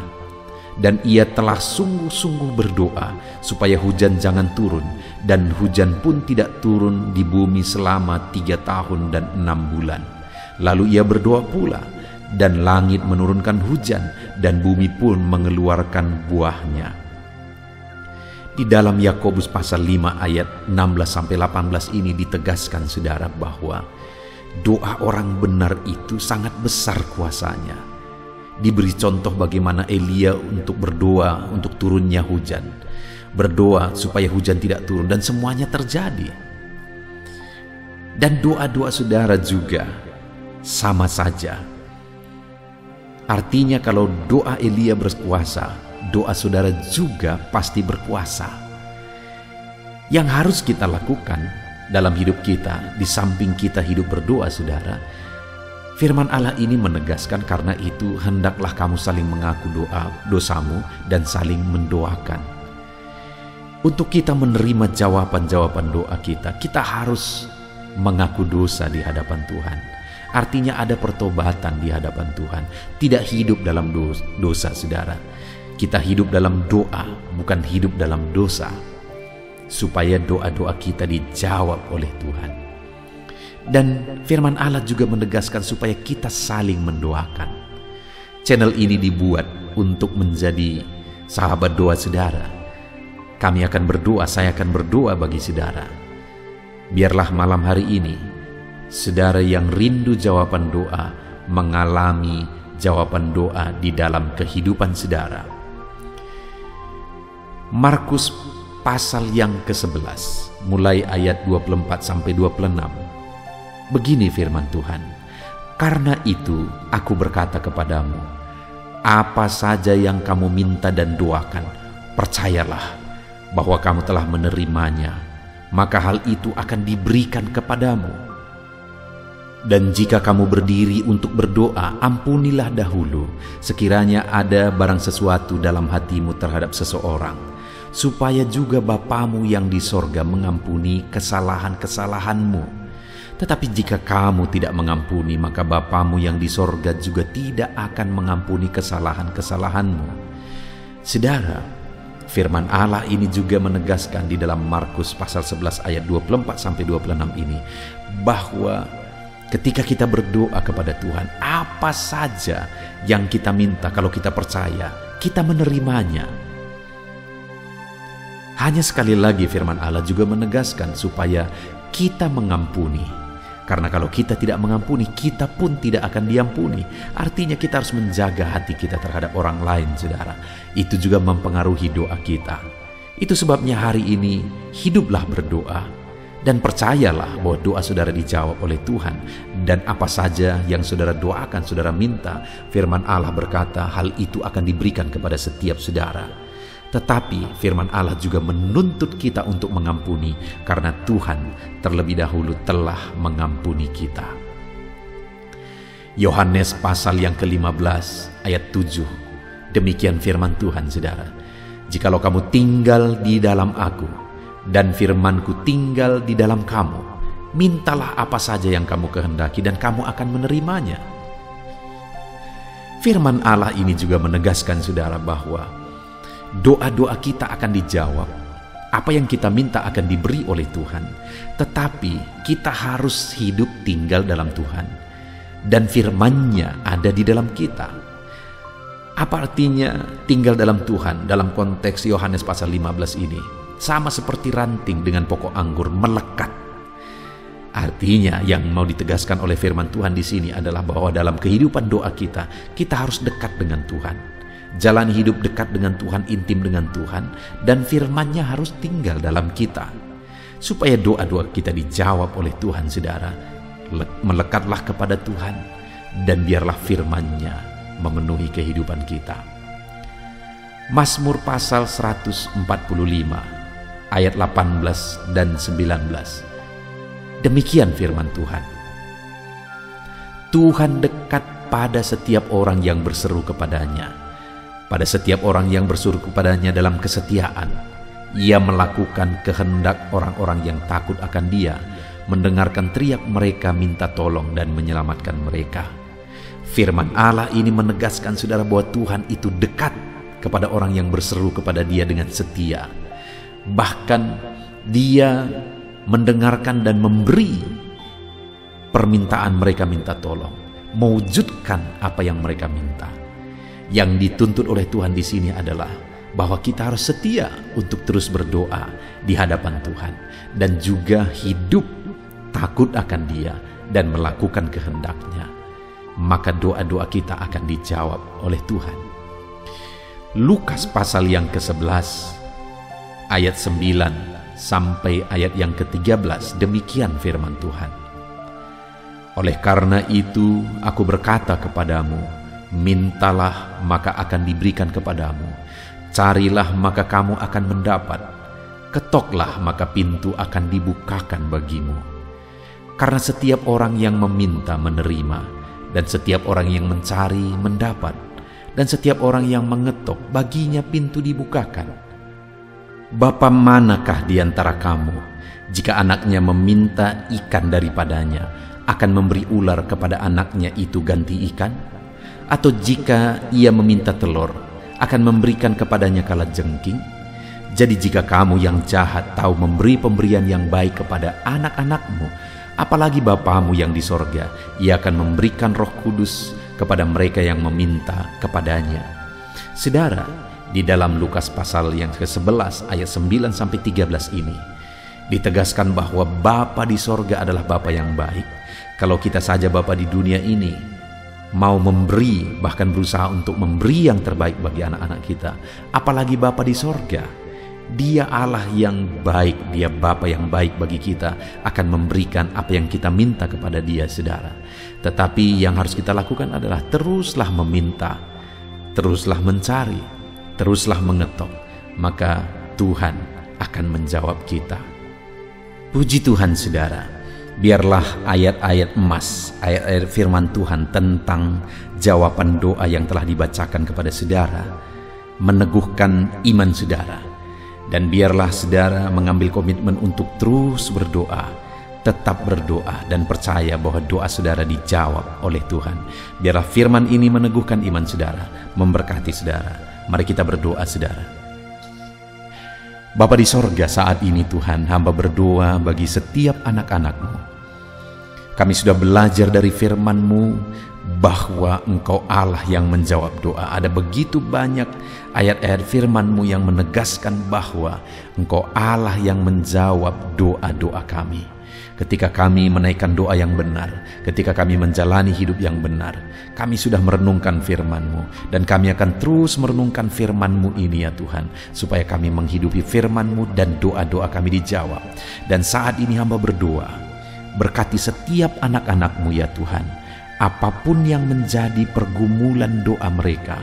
dan ia telah sungguh-sungguh berdoa supaya hujan jangan turun, dan hujan pun tidak turun di bumi selama 3 tahun dan 6 bulan. Lalu ia berdoa pula, dan langit menurunkan hujan, dan bumi pun mengeluarkan buahnya. Di dalam Yakobus pasal 5 ayat 16-18 ini ditegaskan saudara bahwa doa orang benar itu sangat besar kuasanya. Diberi contoh bagaimana Elia untuk berdoa untuk turunnya hujan, berdoa supaya hujan tidak turun, dan semuanya terjadi. Dan doa-doa saudara juga sama saja. Artinya kalau doa Elia berkuasa, doa saudara juga pasti berkuasa. Yang harus kita lakukan dalam hidup kita, di samping kita hidup berdoa saudara, firman Allah ini menegaskan, karena itu hendaklah kamu saling mengaku dosamu dan saling mendoakan. Untuk kita menerima jawaban-jawaban doa kita, kita harus mengaku dosa di hadapan Tuhan. Artinya ada pertobatan di hadapan Tuhan. Tidak hidup dalam dosa saudara. Kita hidup dalam doa, bukan hidup dalam dosa, supaya doa-doa kita dijawab oleh Tuhan. Dan firman Allah juga menegaskan supaya kita saling mendoakan. Channel ini dibuat untuk menjadi sahabat doa saudara. Kami akan berdoa, saya akan berdoa bagi saudara. Biarlah malam hari ini, saudara yang rindu jawaban doa, mengalami jawaban doa di dalam kehidupan saudara. Markus pasal yang ke-11, mulai ayat 24 sampai 26. Begini firman Tuhan, "Karena itu aku berkata kepadamu, apa saja yang kamu minta dan doakan, percayalah bahwa kamu telah menerimanya, maka hal itu akan diberikan kepadamu. Dan jika kamu berdiri untuk berdoa, ampunilah dahulu sekiranya ada barang sesuatu dalam hatimu terhadap seseorang, supaya juga Bapamu yang di sorga mengampuni kesalahan-kesalahanmu. Tetapi jika kamu tidak mengampuni, maka Bapamu yang di sorga juga tidak akan mengampuni kesalahan-kesalahanmu." Saudara, firman Allah ini juga menegaskan di dalam Markus pasal 11 ayat 24 sampai 26 ini, bahwa ketika kita berdoa kepada Tuhan, apa saja yang kita minta, kalau kita percaya, kita menerimanya. Hanya sekali lagi firman Allah juga menegaskan supaya kita mengampuni. Karena kalau kita tidak mengampuni, kita pun tidak akan diampuni. Artinya kita harus menjaga hati kita terhadap orang lain, saudara. Itu juga mempengaruhi doa kita. Itu sebabnya hari ini hiduplah berdoa dan percayalah bahwa doa saudara dijawab oleh Tuhan. Dan apa saja yang saudara doakan, saudara minta, firman Allah berkata hal itu akan diberikan kepada setiap saudara. Tetapi firman Allah juga menuntut kita untuk mengampuni, karena Tuhan terlebih dahulu telah mengampuni kita. Yohanes pasal yang ke-15 ayat 7. Demikian firman Tuhan, saudara. "Jikalau kamu tinggal di dalam aku, dan firmanku tinggal di dalam kamu, mintalah apa saja yang kamu kehendaki dan kamu akan menerimanya." Firman Allah ini juga menegaskan, saudara, bahwa doa-doa kita akan dijawab. Apa yang kita minta akan diberi oleh Tuhan. Tetapi kita harus hidup tinggal dalam Tuhan. Dan firman-Nya ada di dalam kita. Apa artinya tinggal dalam Tuhan dalam konteks Yohanes pasal 15 ini? Sama seperti ranting dengan pokok anggur melekat. Artinya yang mau ditegaskan oleh firman Tuhan di sini adalah bahwa dalam kehidupan doa kita harus dekat dengan Tuhan. Jalani hidup dekat dengan Tuhan, intim dengan Tuhan, dan firman-Nya harus tinggal dalam kita. Supaya doa-doa kita dijawab oleh Tuhan, saudara, melekatlah kepada Tuhan, dan biarlah firman-Nya memenuhi kehidupan kita. Mazmur pasal 145, ayat 18 dan 19. Demikian firman Tuhan. "Tuhan dekat pada setiap orang yang berseru kepadanya. Pada setiap orang yang berseru kepadanya dalam kesetiaan, Ia melakukan kehendak orang-orang yang takut akan Dia, mendengarkan teriak mereka minta tolong dan menyelamatkan mereka." Firman Allah ini menegaskan, saudara, bahwa Tuhan itu dekat kepada orang yang berseru kepada Dia dengan setia. Bahkan Dia mendengarkan dan memberi permintaan mereka minta tolong, mewujudkan apa yang mereka minta. Yang dituntut oleh Tuhan di sini adalah bahwa kita harus setia untuk terus berdoa di hadapan Tuhan dan juga hidup takut akan Dia dan melakukan kehendak-Nya. Maka doa-doa kita akan dijawab oleh Tuhan. Lukas pasal yang ke-11 ayat 9 sampai ayat yang ke-13, demikian firman Tuhan. Oleh karena itu, aku berkata kepadamu, mintalah maka akan diberikan kepadamu, carilah maka kamu akan mendapat, ketoklah maka pintu akan dibukakan bagimu. Karena setiap orang yang meminta menerima, dan setiap orang yang mencari mendapat, dan setiap orang yang mengetok baginya pintu dibukakan. Bapa manakah di antara kamu, jika anaknya meminta ikan daripadanya, akan memberi ular kepada anaknya itu ganti ikan? Atau jika ia meminta telur, akan memberikan kepadanya kalajengking? Jadi jika kamu yang jahat tahu memberi pemberian yang baik kepada anak-anakmu, apalagi Bapamu yang di sorga, ia akan memberikan Roh Kudus kepada mereka yang meminta kepadanya. Saudara, di dalam Lukas pasal yang ke-11 ayat 9-13 ini, ditegaskan bahwa Bapa di sorga adalah Bapa yang baik. Kalau kita saja Bapa di dunia ini mau memberi, bahkan berusaha untuk memberi yang terbaik bagi anak-anak kita, apalagi Bapa di sorga. Dia Allah yang baik, Dia Bapa yang baik bagi kita, akan memberikan apa yang kita minta kepada Dia, saudara. Tetapi yang harus kita lakukan adalah teruslah meminta, teruslah mencari, teruslah mengetok, maka Tuhan akan menjawab kita. Puji Tuhan, saudara. Biarlah ayat-ayat emas, ayat-ayat firman Tuhan tentang jawaban doa yang telah dibacakan kepada saudara meneguhkan iman saudara. Dan biarlah saudara mengambil komitmen untuk terus berdoa, tetap berdoa, dan percaya bahwa doa saudara dijawab oleh Tuhan. Biarlah firman ini meneguhkan iman saudara, memberkati saudara. Mari kita berdoa, saudara. Bapa di sorga, saat ini Tuhan, hamba berdoa bagi setiap anak-anak-Mu. Kami sudah belajar dari firman-Mu bahwa Engkau Allah yang menjawab doa. Ada begitu banyak ayat-ayat firman-Mu yang menegaskan bahwa Engkau Allah yang menjawab doa-doa kami. Ketika kami menaikkan doa yang benar, ketika kami menjalani hidup yang benar, kami sudah merenungkan firman-Mu, dan kami akan terus merenungkan firman-Mu ini ya Tuhan, supaya kami menghidupi firman-Mu dan doa-doa kami dijawab. Dan saat ini hamba berdoa, berkati setiap anak-anak-Mu ya Tuhan, apapun yang menjadi pergumulan doa mereka,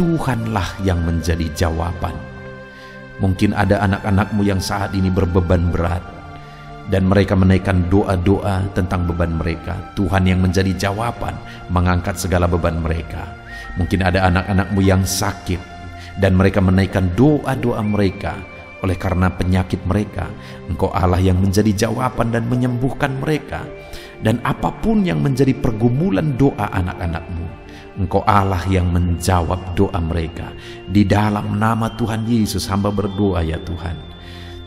Tuhanlah yang menjadi jawaban. Mungkin ada anak-anak-Mu yang saat ini berbeban berat, dan mereka menaikkan doa-doa tentang beban mereka. Tuhan yang menjadi jawaban, mengangkat segala beban mereka. Mungkin ada anak-anak-Mu yang sakit, dan mereka menaikkan doa-doa mereka. Oleh karena penyakit mereka, Engkau Allah yang menjadi jawaban dan menyembuhkan mereka. Dan apapun yang menjadi pergumulan doa anak-anak-Mu, Engkau Allah yang menjawab doa mereka. Di dalam nama Tuhan Yesus hamba berdoa ya Tuhan,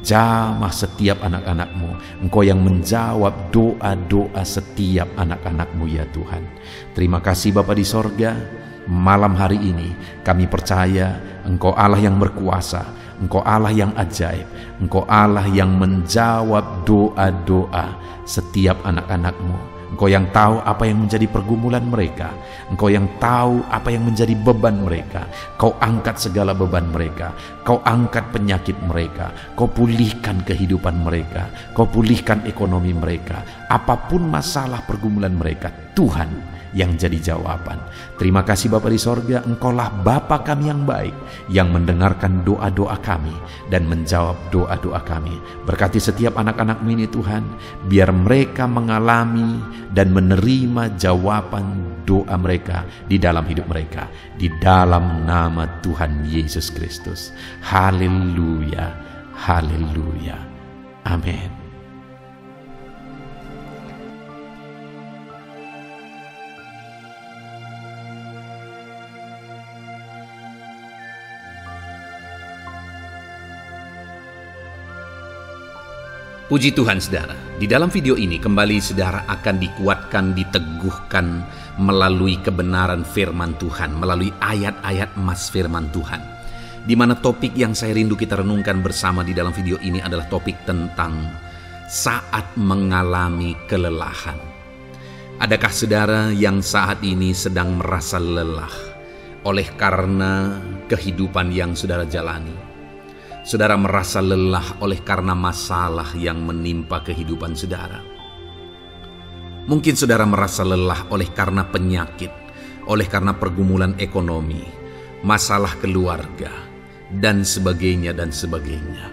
jamah setiap anak-anak-Mu. Engkau yang menjawab doa-doa setiap anak-anak-Mu ya Tuhan. Terima kasih Bapa di sorga. Malam hari ini kami percaya Engkau Allah yang berkuasa, Engkau Allah yang ajaib, Engkau Allah yang menjawab doa-doa setiap anak-anak-Mu. Engkau yang tahu apa yang menjadi pergumulan mereka, Engkau yang tahu apa yang menjadi beban mereka. Kau angkat segala beban mereka, Kau angkat penyakit mereka, Kau pulihkan kehidupan mereka, Kau pulihkan ekonomi mereka. Apapun masalah pergumulan mereka, Tuhan yang jadi jawaban. Terima kasih Bapa di sorga, Engkaulah Bapa kami yang baik, yang mendengarkan doa-doa kami dan menjawab doa-doa kami. Berkati setiap anak-anak-Mu ini Tuhan, biar mereka mengalami dan menerima jawaban doa mereka di dalam hidup mereka, di dalam nama Tuhan Yesus Kristus. Haleluya, haleluya, amin. Puji Tuhan saudara, di dalam video ini kembali saudara akan dikuatkan, diteguhkan melalui kebenaran firman Tuhan, melalui ayat-ayat emas firman Tuhan. Di mana topik yang saya rindu kita renungkan bersama di dalam video ini adalah topik tentang saat mengalami kelelahan. Adakah saudara yang saat ini sedang merasa lelah oleh karena kehidupan yang saudara jalani? Saudara merasa lelah oleh karena masalah yang menimpa kehidupan saudara. Mungkin saudara merasa lelah oleh karena penyakit, oleh karena pergumulan ekonomi, masalah keluarga, dan sebagainya dan sebagainya.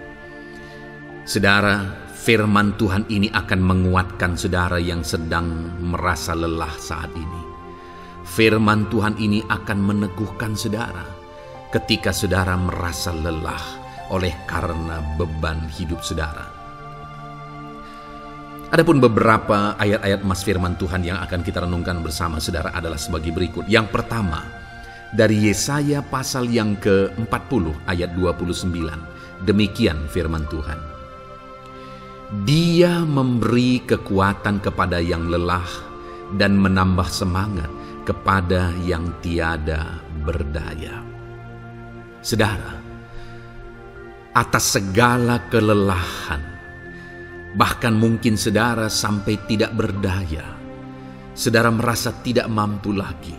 Saudara, firman Tuhan ini akan menguatkan saudara yang sedang merasa lelah saat ini. Firman Tuhan ini akan meneguhkan saudara ketika saudara merasa lelah oleh karena beban hidup saudara. Adapun beberapa ayat-ayat emas firman Tuhan yang akan kita renungkan bersama saudara adalah sebagai berikut. Yang pertama, dari Yesaya pasal yang ke-40 ayat 29. Demikian firman Tuhan. Dia memberi kekuatan kepada yang lelah dan menambah semangat kepada yang tiada berdaya. Saudara, atas segala kelelahan, bahkan mungkin saudara sampai tidak berdaya, saudara merasa tidak mampu lagi,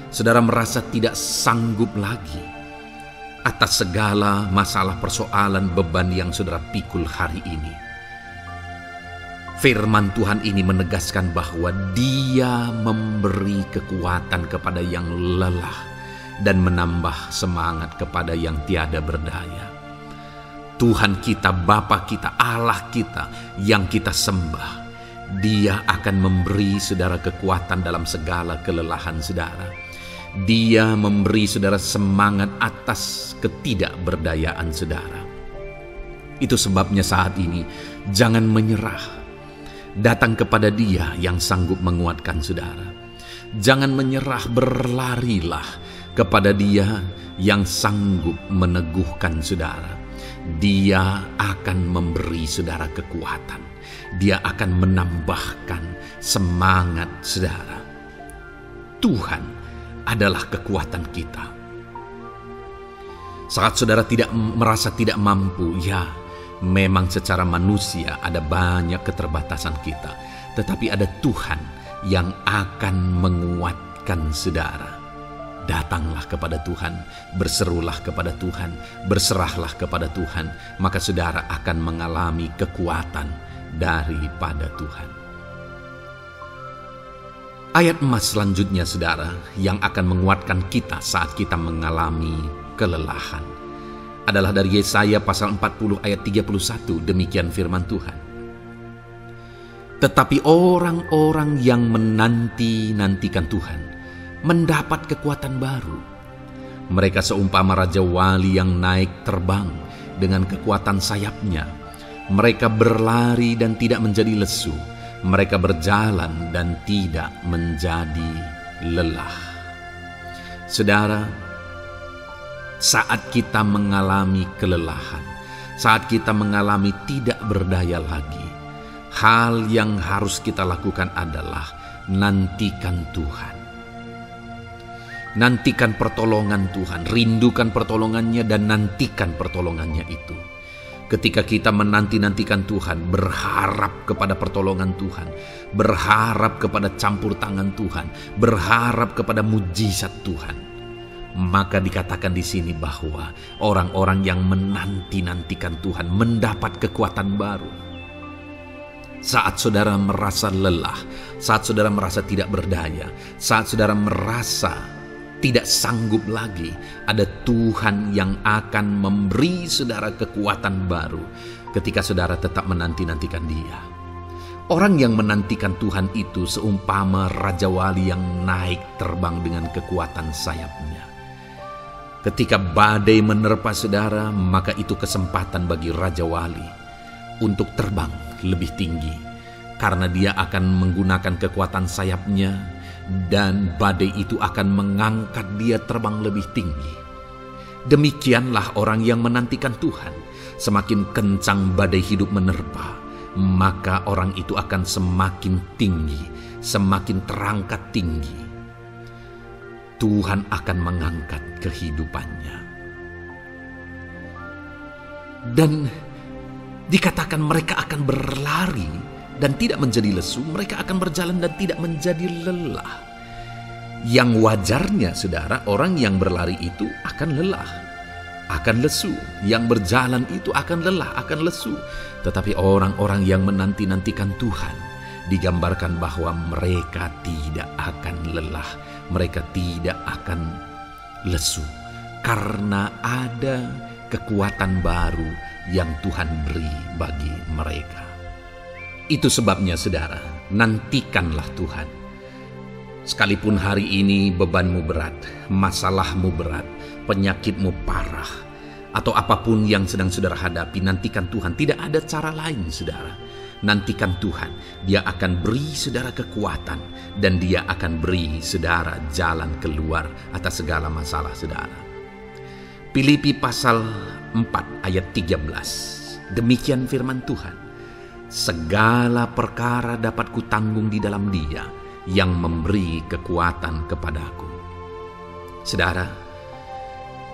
saudara merasa tidak sanggup lagi atas segala masalah persoalan beban yang saudara pikul hari ini. Firman Tuhan ini menegaskan bahwa Dia memberi kekuatan kepada yang lelah dan menambah semangat kepada yang tiada berdaya. Tuhan kita, Bapa kita, Allah kita yang kita sembah, Dia akan memberi saudara kekuatan dalam segala kelelahan saudara. Dia memberi saudara semangat atas ketidakberdayaan saudara. Itu sebabnya saat ini jangan menyerah. Datang kepada Dia yang sanggup menguatkan saudara. Jangan menyerah, berlarilah kepada Dia yang sanggup meneguhkan saudara. Dia akan memberi saudara kekuatan. Dia akan menambahkan semangat saudara. Tuhan adalah kekuatan kita. Saat saudara merasa tidak mampu, ya memang secara manusia ada banyak keterbatasan kita. Tetapi ada Tuhan yang akan menguatkan saudara. Datanglah kepada Tuhan, berserulah kepada Tuhan, berserahlah kepada Tuhan, maka saudara akan mengalami kekuatan daripada Tuhan. Ayat emas selanjutnya saudara yang akan menguatkan kita saat kita mengalami kelelahan adalah dari Yesaya pasal 40 ayat 31. Demikian firman Tuhan. Tetapi orang-orang yang menanti-nantikan Tuhan mendapat kekuatan baru. Mereka seumpama raja wali yang naik terbang dengan kekuatan sayapnya. Mereka berlari dan tidak menjadi lesu. Mereka berjalan dan tidak menjadi lelah. Saudara, saat kita mengalami kelelahan, saat kita mengalami tidak berdaya lagi, hal yang harus kita lakukan adalah nantikan Tuhan. Nantikan pertolongan Tuhan, rindukan pertolongannya dan nantikan pertolongannya itu. Ketika kita menanti-nantikan Tuhan, berharap kepada pertolongan Tuhan, berharap kepada campur tangan Tuhan, berharap kepada mujizat Tuhan, maka dikatakan di sini bahwa orang-orang yang menanti-nantikan Tuhan mendapat kekuatan baru. Saat saudara merasa lelah, saat saudara merasa tidak berdaya, saat saudara merasa tidak sanggup lagi, ada Tuhan yang akan memberi saudara kekuatan baru ketika saudara tetap menanti-nantikan Dia. Orang yang menantikan Tuhan itu seumpama raja wali yang naik terbang dengan kekuatan sayapnya. Ketika badai menerpa saudara, maka itu kesempatan bagi raja wali untuk terbang lebih tinggi, karena dia akan menggunakan kekuatan sayapnya dan badai itu akan mengangkat dia terbang lebih tinggi. Demikianlah orang yang menantikan Tuhan. Semakin kencang badai hidup menerpa, maka orang itu akan semakin tinggi, semakin terangkat tinggi. Tuhan akan mengangkat kehidupannya. Dan dikatakan mereka akan berlari dan tidak menjadi lesu, mereka akan berjalan dan tidak menjadi lelah. Yang wajarnya saudara, orang yang berlari itu akan lelah, akan lesu. Yang berjalan itu akan lelah, akan lesu. Tetapi orang-orang yang menanti-nantikan Tuhan, digambarkan bahwa mereka tidak akan lelah, mereka tidak akan lesu, karena ada kekuatan baru yang Tuhan beri bagi mereka. Itu sebabnya saudara, nantikanlah Tuhan. Sekalipun hari ini bebanmu berat, masalahmu berat, penyakitmu parah, atau apapun yang sedang saudara hadapi, nantikan Tuhan. Tidak ada cara lain saudara. Nantikan Tuhan. Dia akan beri saudara kekuatan, dan Dia akan beri saudara jalan keluar atas segala masalah saudara. Filipi pasal 4 ayat 13. Demikian firman Tuhan. Segala perkara dapat kutanggung di dalam Dia yang memberi kekuatan kepadaku. Saudara,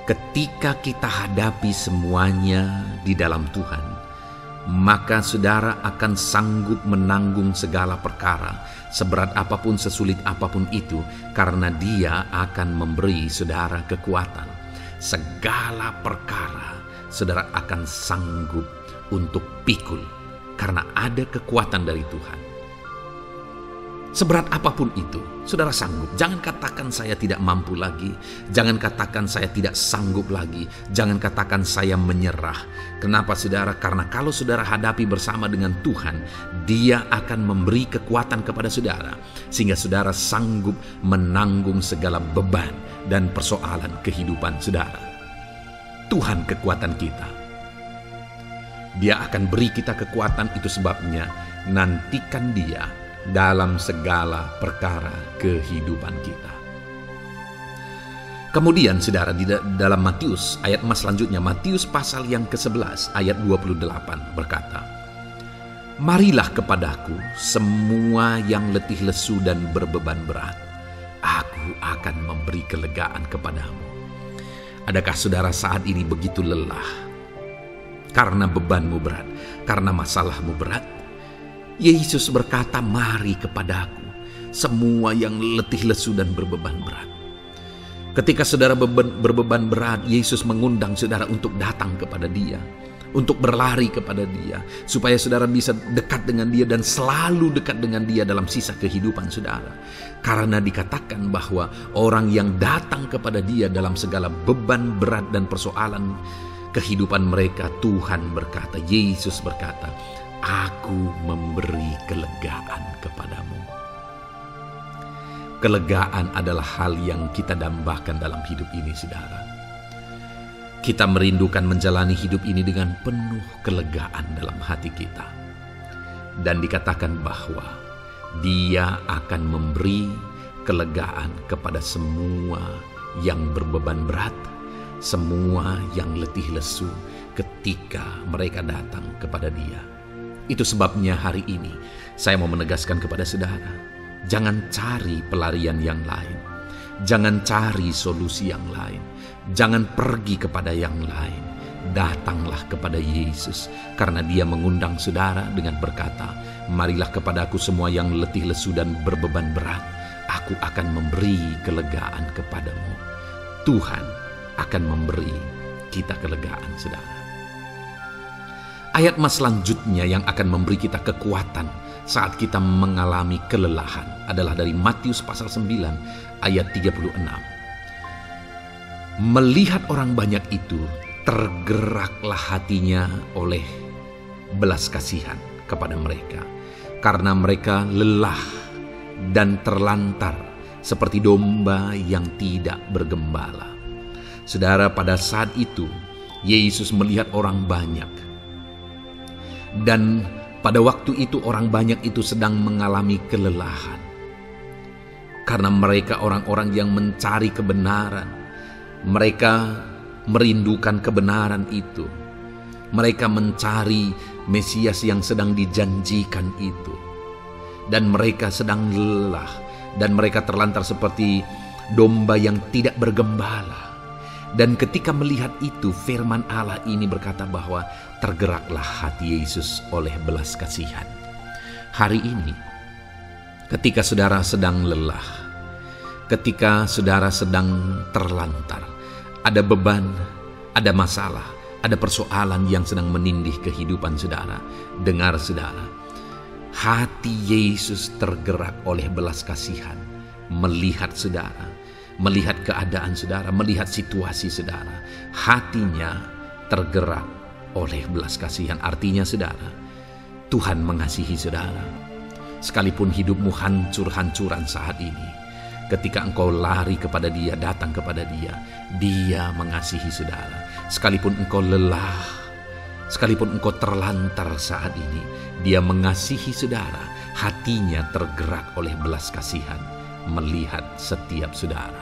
ketika kita hadapi semuanya di dalam Tuhan, maka saudara akan sanggup menanggung segala perkara, seberat apapun, sesulit apapun itu, karena Dia akan memberi saudara kekuatan. Segala perkara saudara akan sanggup untuk pikul, karena ada kekuatan dari Tuhan. Seberat apapun itu, saudara sanggup. Jangan katakan saya tidak mampu lagi. Jangan katakan saya tidak sanggup lagi. Jangan katakan saya menyerah. Kenapa saudara? Karena kalau saudara hadapi bersama dengan Tuhan, Dia akan memberi kekuatan kepada saudara, sehingga saudara sanggup menanggung segala beban dan persoalan kehidupan saudara. Tuhan kekuatan kita. Dia akan beri kita kekuatan, itu sebabnya nantikan Dia dalam segala perkara kehidupan kita. Kemudian saudara, di dalam Matius ayat selanjutnya, Matius pasal yang ke-11 ayat 28 berkata, marilah kepadaku semua yang letih lesu dan berbeban berat, aku akan memberi kelegaan kepadamu. Adakah saudara saat ini begitu lelah karena bebanmu berat, karena masalahmu berat? Yesus berkata, mari kepadaku semua yang letih lesu dan berbeban berat. Ketika saudara berbeban berat, Yesus mengundang saudara untuk datang kepada Dia, untuk berlari kepada Dia, supaya saudara bisa dekat dengan Dia dan selalu dekat dengan Dia dalam sisa kehidupan saudara. Karena dikatakan bahwa orang yang datang kepada Dia dalam segala beban berat dan persoalan kehidupan mereka, Tuhan berkata, Yesus berkata, aku memberi kelegaan kepadamu. Kelegaan adalah hal yang kita dambakan dalam hidup ini, saudara. Kita merindukan menjalani hidup ini dengan penuh kelegaan dalam hati kita. Dan dikatakan bahwa Dia akan memberi kelegaan kepada semua yang berbeban berat, semua yang letih lesu ketika mereka datang kepada Dia. Itu sebabnya hari ini saya mau menegaskan kepada saudara, jangan cari pelarian yang lain. Jangan cari solusi yang lain. Jangan pergi kepada yang lain. Datanglah kepada Yesus, karena Dia mengundang saudara dengan berkata, marilah kepadaku semua yang letih lesu dan berbeban berat, aku akan memberi kelegaan kepadamu. Tuhan akan memberi kita kelegaan, saudara. Ayat selanjutnya yang akan memberi kita kekuatan saat kita mengalami kelelahan adalah dari Matius pasal 9 ayat 36. Melihat orang banyak itu, tergeraklah hatinya oleh belas kasihan kepada mereka, karena mereka lelah dan terlantar seperti domba yang tidak bergembala. Saudara, pada saat itu Yesus melihat orang banyak. Dan pada waktu itu orang banyak itu sedang mengalami kelelahan. Karena mereka orang-orang yang mencari kebenaran. Mereka merindukan kebenaran itu. Mereka mencari Mesias yang sedang dijanjikan itu. Dan mereka sedang lelah. Dan mereka terlantar seperti domba yang tidak bergembala. Dan ketika melihat itu, firman Allah ini berkata bahwa tergeraklah hati Yesus oleh belas kasihan. Hari ini, ketika saudara sedang lelah, ketika saudara sedang terlantar, ada beban, ada masalah, ada persoalan yang sedang menindih kehidupan saudara. Dengar saudara, hati Yesus tergerak oleh belas kasihan, melihat saudara, melihat keadaan saudara, melihat situasi saudara. Hatinya tergerak oleh belas kasihan. Artinya saudara, Tuhan mengasihi saudara. Sekalipun hidupmu hancur-hancuran saat ini, ketika engkau lari kepada Dia, datang kepada Dia, Dia mengasihi saudara. Sekalipun engkau lelah, sekalipun engkau terlantar saat ini, Dia mengasihi saudara. Hatinya tergerak oleh belas kasihan, melihat setiap saudara.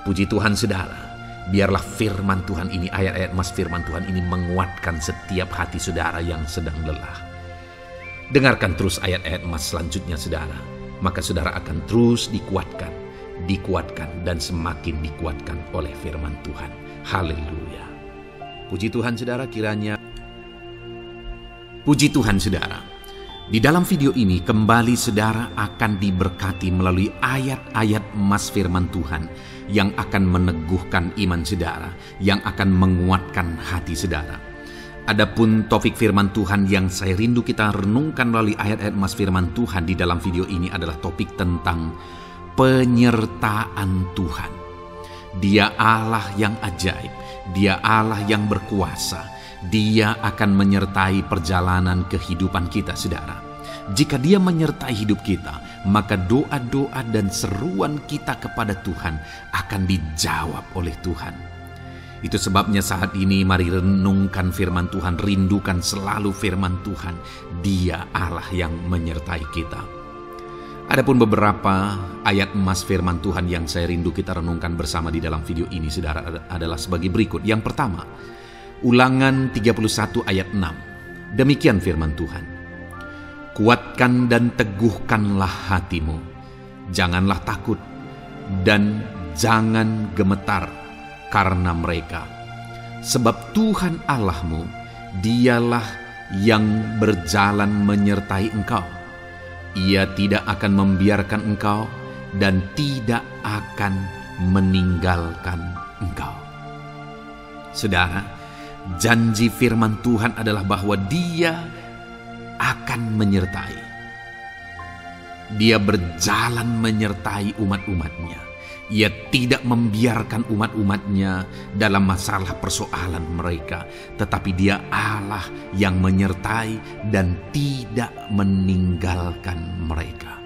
Puji Tuhan saudara, biarlah firman Tuhan ini, ayat-ayat mas firman Tuhan ini menguatkan setiap hati saudara yang sedang lelah. Dengarkan terus ayat-ayat emas selanjutnya saudara, maka saudara akan terus dikuatkan dan semakin dikuatkan oleh firman Tuhan. Haleluya. Puji Tuhan saudara, puji Tuhan saudara. Di dalam video ini kembali saudara akan diberkati melalui ayat-ayat emas firman Tuhan yang akan meneguhkan iman saudara, yang akan menguatkan hati saudara. Adapun topik firman Tuhan yang saya rindu kita renungkan melalui ayat-ayat emas firman Tuhan di dalam video ini adalah topik tentang penyertaan Tuhan. Dia Allah yang ajaib, Dia Allah yang berkuasa. Dia akan menyertai perjalanan kehidupan kita saudara. Jika Dia menyertai hidup kita, maka doa-doa dan seruan kita kepada Tuhan akan dijawab oleh Tuhan. Itu sebabnya saat ini mari renungkan firman Tuhan, rindukan selalu firman Tuhan. Dia Allah yang menyertai kita. Adapun beberapa ayat emas firman Tuhan yang saya rindu kita renungkan bersama di dalam video ini saudara adalah sebagai berikut. Yang pertama, Ulangan 31 ayat 6. Demikian firman Tuhan. Kuatkan dan teguhkanlah hatimu. Janganlah takut dan jangan gemetar karena mereka. Sebab Tuhan Allahmu, Dialah yang berjalan menyertai engkau. Ia tidak akan membiarkan engkau dan tidak akan meninggalkan engkau. Saudara, janji firman Tuhan adalah bahwa Dia akan menyertai. Dia berjalan menyertai umat-umatnya. Ia tidak membiarkan umat-umatnya dalam masalah persoalan mereka, tetapi Dia Allah yang menyertai dan tidak meninggalkan mereka.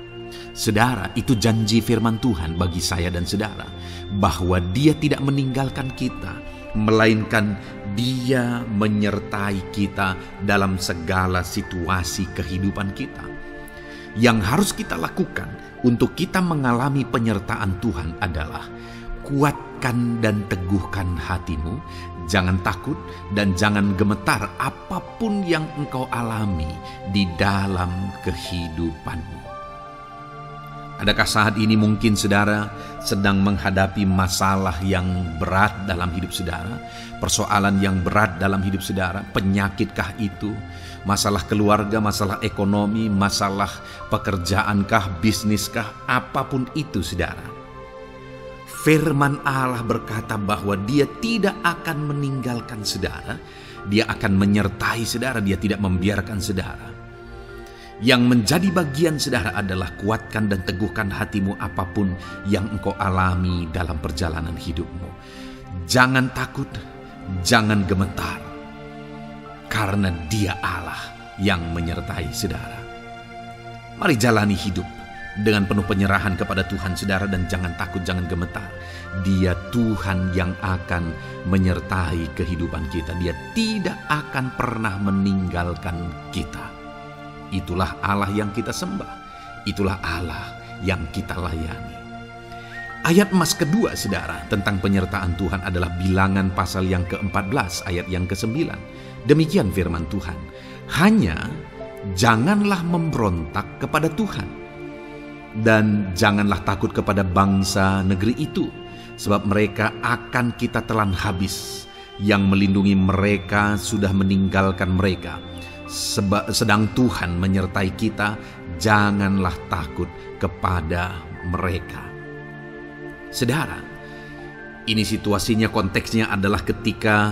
Saudara, itu janji firman Tuhan bagi saya dan saudara, bahwa Dia tidak meninggalkan kita, melainkan Dia menyertai kita dalam segala situasi kehidupan kita. Yang harus kita lakukan untuk kita mengalami penyertaan Tuhan adalah kuatkan dan teguhkan hatimu, jangan takut dan jangan gemetar apapun yang engkau alami di dalam kehidupanmu. Adakah saat ini mungkin saudara sedang menghadapi masalah yang berat dalam hidup saudara? Persoalan yang berat dalam hidup saudara? Penyakitkah itu? Masalah keluarga, masalah ekonomi, masalah pekerjaankah, bisniskah? Apapun itu saudara. Firman Allah berkata bahwa Dia tidak akan meninggalkan saudara. Dia akan menyertai saudara, Dia tidak membiarkan saudara. Yang menjadi bagian saudara adalah kuatkan dan teguhkan hatimu apapun yang engkau alami dalam perjalanan hidupmu. Jangan takut, jangan gemetar, karena Dia Allah yang menyertai saudara. Mari jalani hidup dengan penuh penyerahan kepada Tuhan saudara, dan jangan takut, jangan gemetar. Dia Tuhan yang akan menyertai kehidupan kita. Dia tidak akan pernah meninggalkan kita. Itulah Allah yang kita sembah. Itulah Allah yang kita layani. Ayat emas kedua saudara tentang penyertaan Tuhan adalah Bilangan pasal yang ke-14 ayat yang ke-9. Demikian firman Tuhan. Hanya janganlah memberontak kepada Tuhan, dan janganlah takut kepada bangsa negeri itu, sebab mereka akan kita telan habis. Yang melindungi mereka sudah meninggalkan mereka. Sedang Tuhan menyertai kita, janganlah takut kepada mereka. Saudara, ini situasinya, konteksnya adalah ketika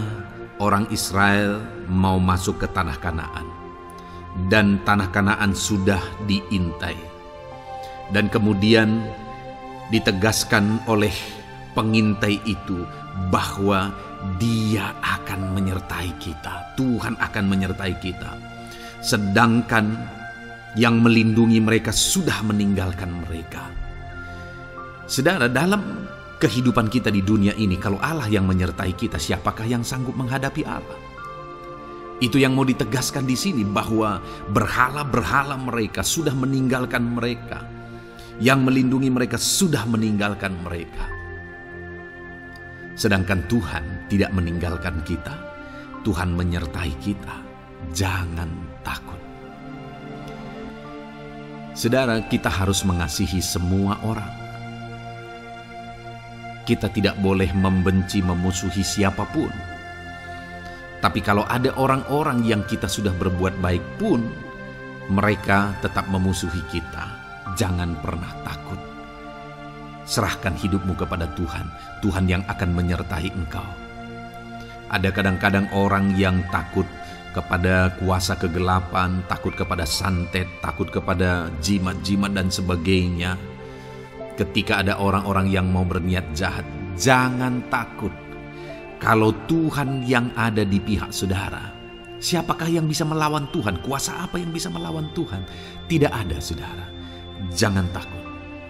orang Israel mau masuk ke tanah Kanaan. dan tanah Kanaan sudah diintai. Dan kemudian ditegaskan oleh pengintai itu bahwa Dia akan menyertai kita. Tuhan akan menyertai kita. Sedangkan yang melindungi mereka sudah meninggalkan mereka. Saudara, dalam kehidupan kita di dunia ini, kalau Allah yang menyertai kita, siapakah yang sanggup menghadapi Allah? Itu yang mau ditegaskan di sini, bahwa berhala-berhala mereka sudah meninggalkan mereka. Yang melindungi mereka sudah meninggalkan mereka. Sedangkan Tuhan tidak meninggalkan kita. Tuhan menyertai kita. Jangan takut. Saudara, kita harus mengasihi semua orang. Kita tidak boleh membenci, memusuhi siapapun. Tapi kalau ada orang-orang yang kita sudah berbuat baik pun, mereka tetap memusuhi kita. Jangan pernah takut. Serahkan hidupmu kepada Tuhan. Tuhan yang akan menyertai engkau. Ada kadang-kadang orang yang takut kepada kuasa kegelapan, takut kepada santet, takut kepada jimat-jimat dan sebagainya. Ketika ada orang-orang yang mau berniat jahat, jangan takut. Kalau Tuhan yang ada di pihak saudara, siapakah yang bisa melawan Tuhan? Kuasa apa yang bisa melawan Tuhan? Tidak ada, saudara. Jangan takut.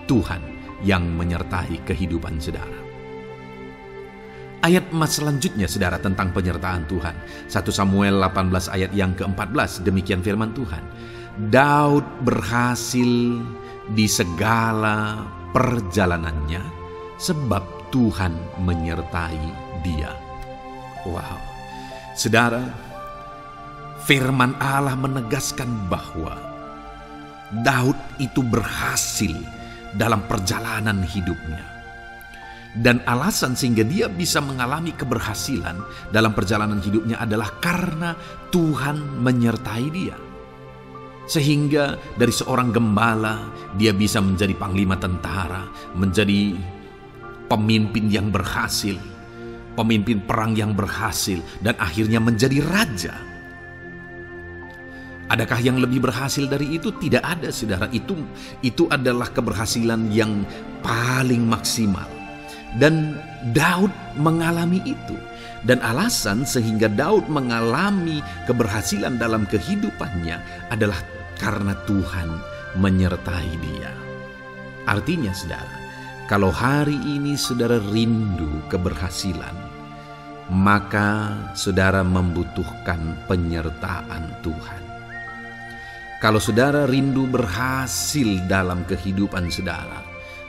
Tuhan yang menyertai kehidupan saudara. Ayat emas selanjutnya, saudara, tentang penyertaan Tuhan. 1 Samuel 18 ayat yang ke-14, demikian firman Tuhan. Daud berhasil di segala perjalanannya sebab Tuhan menyertai dia. Wow. Saudara, firman Allah menegaskan bahwa Daud itu berhasil dalam perjalanan hidupnya. Dan alasan sehingga dia bisa mengalami keberhasilan dalam perjalanan hidupnya adalah karena Tuhan menyertai dia. Sehingga dari seorang gembala, dia bisa menjadi panglima tentara, menjadi pemimpin yang berhasil, pemimpin perang yang berhasil, dan akhirnya menjadi raja. Adakah yang lebih berhasil dari itu? Tidak ada, saudara. Itu adalah keberhasilan yang paling maksimal. Dan Daud mengalami itu. Dan alasan sehingga Daud mengalami keberhasilan dalam kehidupannya adalah karena Tuhan menyertai dia. Artinya, saudara, kalau hari ini saudara rindu keberhasilan, maka saudara membutuhkan penyertaan Tuhan. Kalau saudara rindu berhasil dalam kehidupan saudara,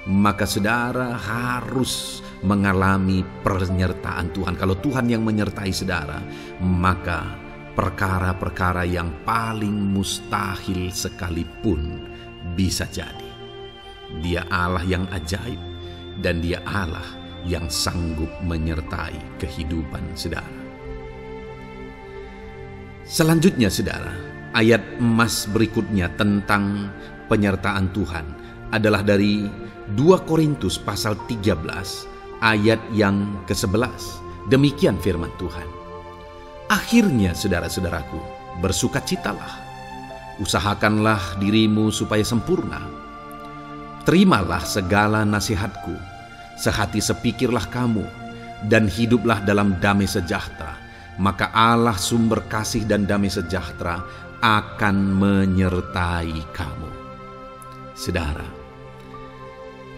maka saudara harus mengalami penyertaan Tuhan. Kalau Tuhan yang menyertai saudara, maka perkara-perkara yang paling mustahil sekalipun bisa jadi. Dia Allah yang ajaib, dan Dia Allah yang sanggup menyertai kehidupan saudara. Selanjutnya, saudara, ayat emas berikutnya tentang penyertaan Tuhan adalah dari 2 Korintus pasal 13 ayat yang ke-11. Demikian firman Tuhan. Akhirnya, saudara-saudaraku, bersukacitalah. Usahakanlah dirimu supaya sempurna. Terimalah segala nasihatku. Sehati sepikirlah kamu, dan hiduplah dalam damai sejahtera. Maka Allah sumber kasih dan damai sejahtera akan menyertai kamu. Saudara,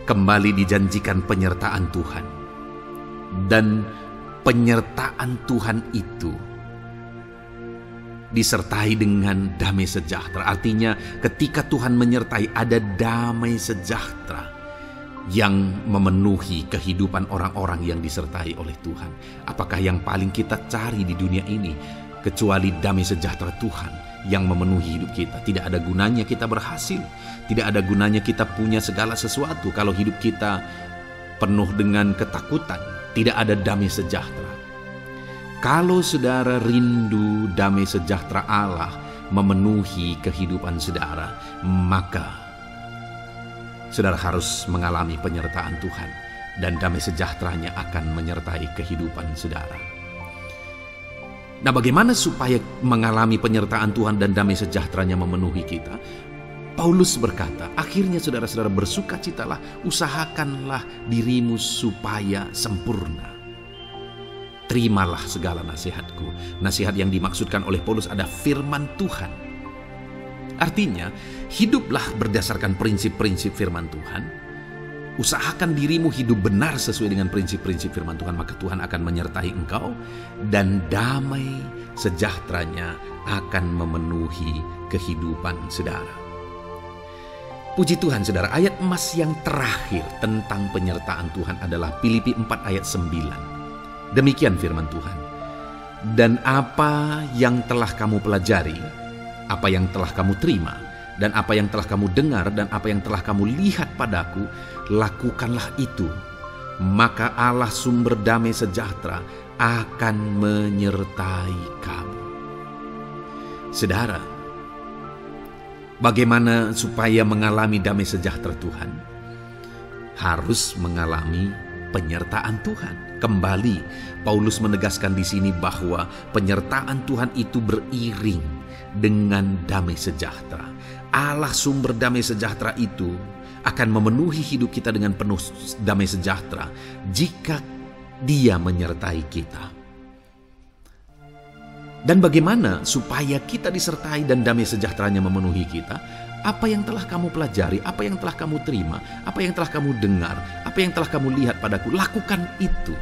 kembali dijanjikan penyertaan Tuhan. Dan penyertaan Tuhan itu disertai dengan damai sejahtera. Artinya ketika Tuhan menyertai, ada damai sejahtera yang memenuhi kehidupan orang-orang yang disertai oleh Tuhan. Apakah yang paling kita cari di dunia ini kecuali damai sejahtera Tuhan yang memenuhi hidup kita? Tidak ada gunanya kita berhasil, tidak ada gunanya kita punya segala sesuatu kalau hidup kita penuh dengan ketakutan, tidak ada damai sejahtera. Kalau saudara rindu damai sejahtera Allah memenuhi kehidupan saudara, maka saudara harus mengalami penyertaan Tuhan, dan damai sejahteranya akan menyertai kehidupan saudara. Nah, bagaimana supaya mengalami penyertaan Tuhan dan damai sejahteranya memenuhi kita? Paulus berkata, akhirnya saudara-saudara bersukacitalah, usahakanlah dirimu supaya sempurna. Terimalah segala nasihatku. Nasihat yang dimaksudkan oleh Paulus ada firman Tuhan. Artinya, hiduplah berdasarkan prinsip-prinsip firman Tuhan. Usahakan dirimu hidup benar sesuai dengan prinsip-prinsip firman Tuhan, maka Tuhan akan menyertai engkau dan damai sejahteranya akan memenuhi kehidupan saudara. Puji Tuhan saudara, ayat emas yang terakhir tentang penyertaan Tuhan adalah Filipi 4 ayat 9. Demikian firman Tuhan. Dan apa yang telah kamu pelajari, apa yang telah kamu terima, dan apa yang telah kamu dengar, dan apa yang telah kamu lihat padaku, lakukanlah itu. Maka Allah sumber damai sejahtera akan menyertai kamu. Saudara, bagaimana supaya mengalami damai sejahtera Tuhan? Harus mengalami penyertaan Tuhan. Kembali, Paulus menegaskan di sini bahwa penyertaan Tuhan itu beriring dengan damai sejahtera. Allah sumber damai sejahtera itu akan memenuhi hidup kita dengan penuh damai sejahtera jika Dia menyertai kita. Dan bagaimana supaya kita disertai dan damai sejahteranya memenuhi kita? Apa yang telah kamu pelajari, apa yang telah kamu terima, apa yang telah kamu dengar, apa yang telah kamu lihat padaku, lakukan itu.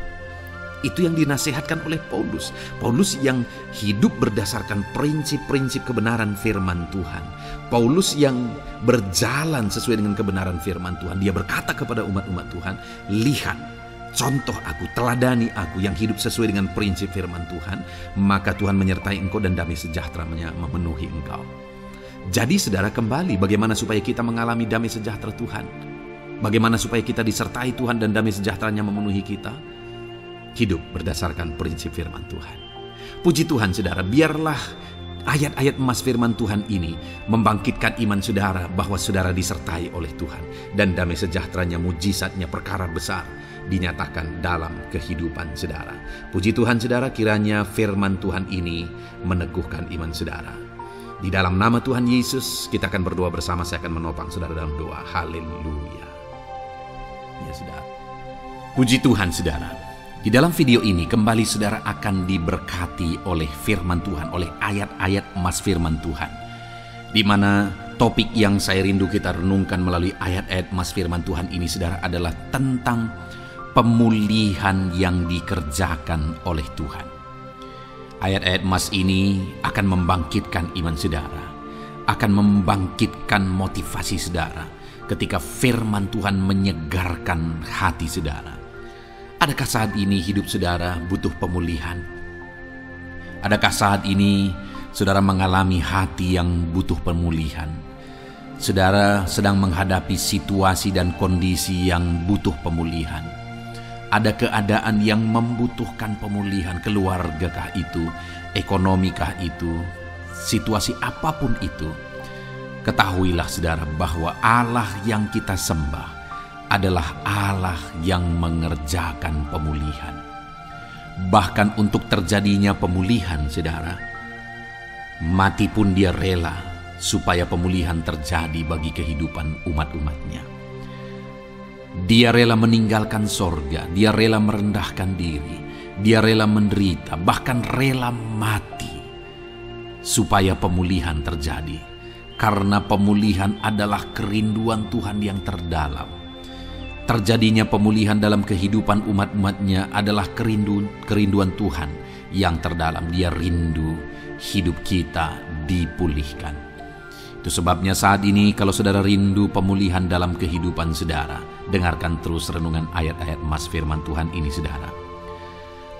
Itu yang dinasihatkan oleh Paulus. Paulus yang hidup berdasarkan prinsip-prinsip kebenaran firman Tuhan. Paulus yang berjalan sesuai dengan kebenaran firman Tuhan. Dia berkata kepada umat-umat Tuhan, lihat, contoh aku, teladani aku yang hidup sesuai dengan prinsip firman Tuhan, maka Tuhan menyertai engkau dan damai sejahteranya memenuhi engkau. Jadi saudara, kembali bagaimana supaya kita mengalami damai sejahtera Tuhan? Bagaimana supaya kita disertai Tuhan dan damai sejahteranya memenuhi kita? Hidup berdasarkan prinsip firman Tuhan. Puji Tuhan saudara, biarlah ayat-ayat emas firman Tuhan ini membangkitkan iman saudara bahwa saudara disertai oleh Tuhan. Dan damai sejahteranya, mujizatnya, perkara besar dinyatakan dalam kehidupan saudara. Puji Tuhan saudara, kiranya firman Tuhan ini meneguhkan iman saudara. Di dalam nama Tuhan Yesus, kita akan berdoa bersama. Saya akan menopang saudara dalam doa. Haleluya. Ya saudara. Puji Tuhan saudara. Di dalam video ini kembali saudara akan diberkati oleh firman Tuhan, oleh ayat-ayat emas firman Tuhan. Di mana topik yang saya rindu kita renungkan melalui ayat-ayat emas firman Tuhan ini saudara adalah tentang pemulihan yang dikerjakan oleh Tuhan. Ayat-ayat emas ini akan membangkitkan iman saudara, akan membangkitkan motivasi saudara ketika firman Tuhan menyegarkan hati saudara. Adakah saat ini hidup saudara butuh pemulihan? Adakah saat ini saudara mengalami hati yang butuh pemulihan? Saudara sedang menghadapi situasi dan kondisi yang butuh pemulihan. Ada keadaan yang membutuhkan pemulihan, keluargakah itu, ekonomikah itu, situasi apapun itu. Ketahuilah saudara bahwa Allah yang kita sembah adalah Allah yang mengerjakan pemulihan. Bahkan untuk terjadinya pemulihan saudara, mati pun Dia rela supaya pemulihan terjadi bagi kehidupan umat-umatnya. Dia rela meninggalkan sorga, Dia rela merendahkan diri, Dia rela menderita, bahkan rela mati supaya pemulihan terjadi. Karena pemulihan adalah kerinduan Tuhan yang terdalam. Terjadinya pemulihan dalam kehidupan umat-umatnya adalah kerinduan Tuhan yang terdalam. Dia rindu hidup kita dipulihkan. Itu sebabnya saat ini kalau saudara rindu pemulihan dalam kehidupan saudara, dengarkan terus renungan ayat-ayat emas firman Tuhan ini saudara.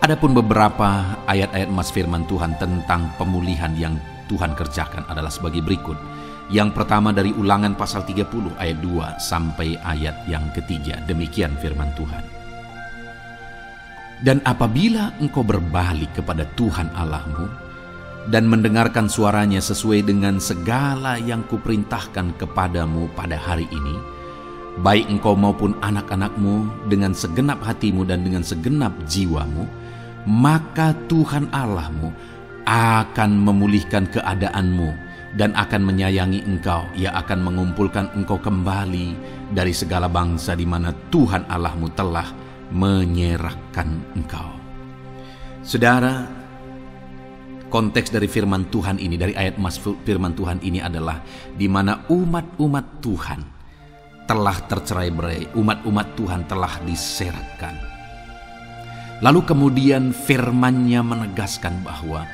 Adapun beberapa ayat-ayat emas firman Tuhan tentang pemulihan yang Tuhan kerjakan adalah sebagai berikut. Yang pertama dari Ulangan pasal 30 ayat 2 sampai ayat yang ketiga. Demikian firman Tuhan. Dan apabila engkau berbalik kepada Tuhan Allahmu dan mendengarkan suaranya sesuai dengan segala yang kuperintahkan kepadamu pada hari ini, baik engkau maupun anak-anakmu dengan segenap hatimu dan dengan segenap jiwamu, maka Tuhan Allahmu akan memulihkan keadaanmu dan akan menyayangi engkau. Ia akan mengumpulkan engkau kembali dari segala bangsa di mana Tuhan Allahmu telah menyerahkan engkau. Saudara, konteks dari firman Tuhan ini, dari ayat mas firman Tuhan ini adalah di mana umat-umat Tuhan telah tercerai-berai, umat-umat Tuhan telah diseratkan. Lalu kemudian firman-Nya menegaskan bahwa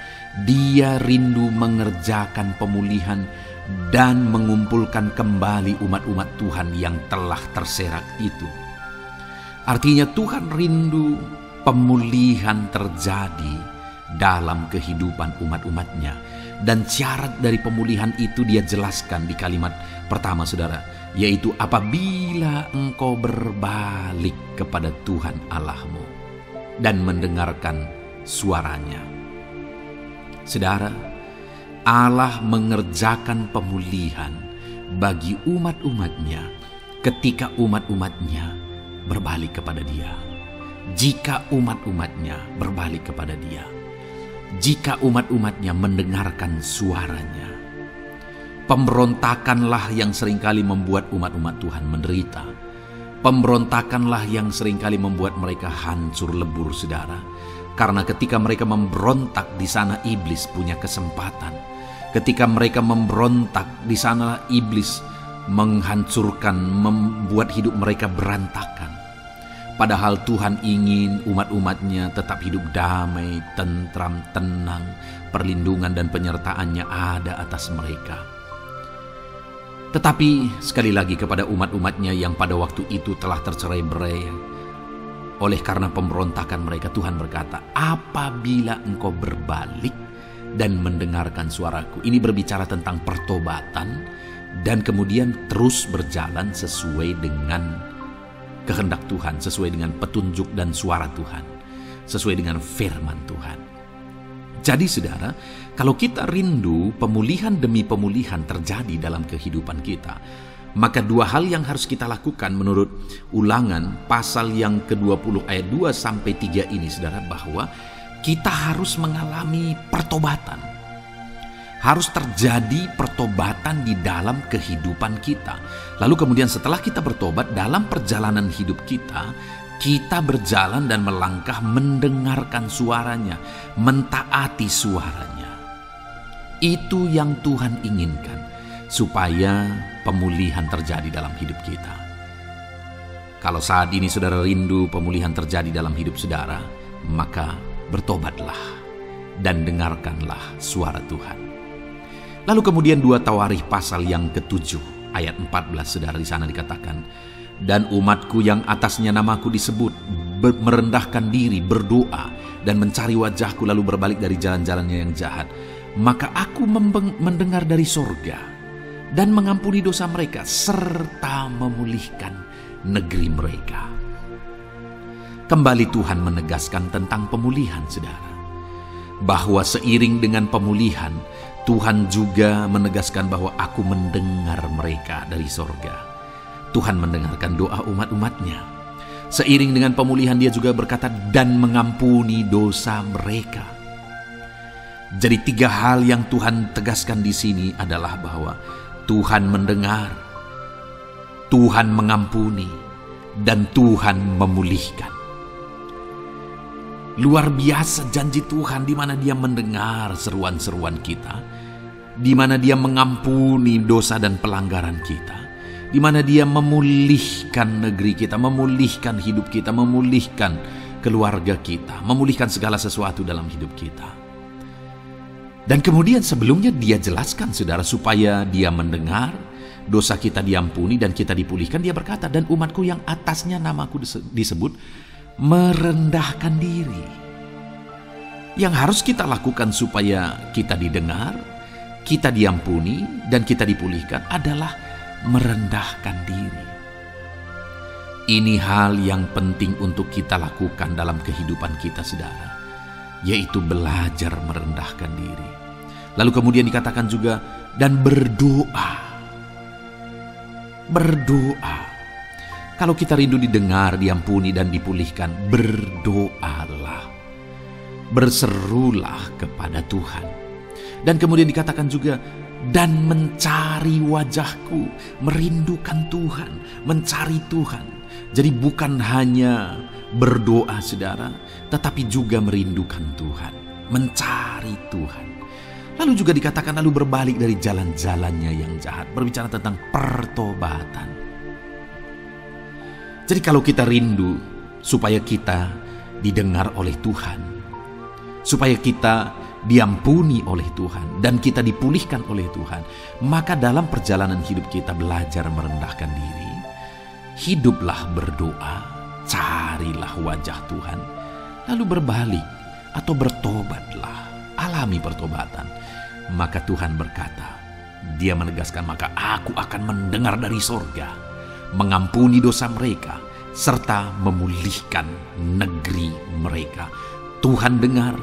Dia rindu mengerjakan pemulihan dan mengumpulkan kembali umat-umat Tuhan yang telah terserak itu. Artinya Tuhan rindu pemulihan terjadi dalam kehidupan umat-umatnya. Dan syarat dari pemulihan itu Dia jelaskan di kalimat pertama, saudara, yaitu apabila engkau berbalik kepada Tuhan Allahmu dan mendengarkan suaranya. Saudara, Allah mengerjakan pemulihan bagi umat-umatnya ketika umat-umatnya berbalik kepada Dia. Jika umat-umatnya berbalik kepada Dia, jika umat-umatnya mendengarkan suaranya. Pemberontakanlah yang seringkali membuat umat-umat Tuhan menderita. Pemberontakanlah yang seringkali membuat mereka hancur lebur, saudara. Karena ketika mereka memberontak, di sana iblis punya kesempatan. Ketika mereka memberontak, di sana iblis menghancurkan, membuat hidup mereka berantakan. Padahal Tuhan ingin umat-umatnya tetap hidup damai, tentram, tenang. Perlindungan dan penyertaan-Nya ada atas mereka. Tetapi sekali lagi kepada umat-umatnya yang pada waktu itu telah tercerai-berai oleh karena pemberontakan mereka, Tuhan berkata, apabila engkau berbalik dan mendengarkan suaraku. Ini berbicara tentang pertobatan dan kemudian terus berjalan sesuai dengan kehendak Tuhan, sesuai dengan petunjuk dan suara Tuhan, sesuai dengan firman Tuhan. Jadi saudara, kalau kita rindu pemulihan demi pemulihan terjadi dalam kehidupan kita, maka dua hal yang harus kita lakukan menurut Ulangan pasal yang ke-20 ayat 2-3 ini, saudara, bahwa kita harus mengalami pertobatan. Harus terjadi pertobatan di dalam kehidupan kita. Lalu kemudian setelah kita bertobat, dalam perjalanan hidup kita, kita berjalan dan melangkah mendengarkan suaranya, mentaati suaranya. Itu yang Tuhan inginkan, supaya pemulihan terjadi dalam hidup kita. Kalau saat ini saudara rindu pemulihan terjadi dalam hidup saudara, maka bertobatlah dan dengarkanlah suara Tuhan. Lalu kemudian 2 Tawarikh pasal yang ke-7 ayat 14, saudara, di sana dikatakan, dan umatku yang atasnya namaku disebut merendahkan diri, berdoa dan mencari wajahku, lalu berbalik dari jalan-jalannya yang jahat, maka aku mendengar dari sorga dan mengampuni dosa mereka serta memulihkan negeri mereka. Kembali Tuhan menegaskan tentang pemulihan, saudara, bahwa seiring dengan pemulihan Tuhan juga menegaskan bahwa aku mendengar mereka dari sorga. Tuhan mendengarkan doa umat-umatnya. Seiring dengan pemulihan Dia juga berkata dan mengampuni dosa mereka. Jadi 3 hal yang Tuhan tegaskan di sini adalah bahwa Tuhan mendengar, Tuhan mengampuni, dan Tuhan memulihkan. Luar biasa janji Tuhan, di mana Dia mendengar seruan-seruan kita, di mana Dia mengampuni dosa dan pelanggaran kita, di mana Dia memulihkan negeri kita, memulihkan hidup kita, memulihkan keluarga kita, memulihkan segala sesuatu dalam hidup kita. Dan kemudian sebelumnya Dia jelaskan, saudara, supaya Dia mendengar, dosa kita diampuni dan kita dipulihkan. Dia berkata, dan umatku yang atasnya namaku disebut merendahkan diri. Yang harus kita lakukan supaya kita didengar, kita diampuni, dan kita dipulihkan adalah merendahkan diri. Ini hal yang penting untuk kita lakukan dalam kehidupan kita, saudara, yaitu belajar merendahkan diri. Lalu kemudian dikatakan juga, dan berdoa. Berdoa. Kalau kita rindu didengar, diampuni, dan dipulihkan, berdoalah. berserulah kepada Tuhan. Dan kemudian dikatakan juga, dan mencari wajahku, merindukan Tuhan, mencari Tuhan. Jadi bukan hanya berdoa saudara, tetapi juga merindukan Tuhan, mencari Tuhan. Lalu juga dikatakan lalu berbalik dari jalan-jalannya yang jahat, berbicara tentang pertobatan. Jadi kalau kita rindu supaya kita didengar oleh Tuhan, supaya kita diampuni oleh Tuhan, dan kita dipulihkan oleh Tuhan, maka dalam perjalanan hidup kita belajar merendahkan diri, hiduplah berdoa, carilah wajah Tuhan, lalu berbalik atau bertobatlah, alami pertobatan. Maka Tuhan berkata, Dia menegaskan, maka aku akan mendengar dari sorga, mengampuni dosa mereka, serta memulihkan negeri mereka. Tuhan dengar,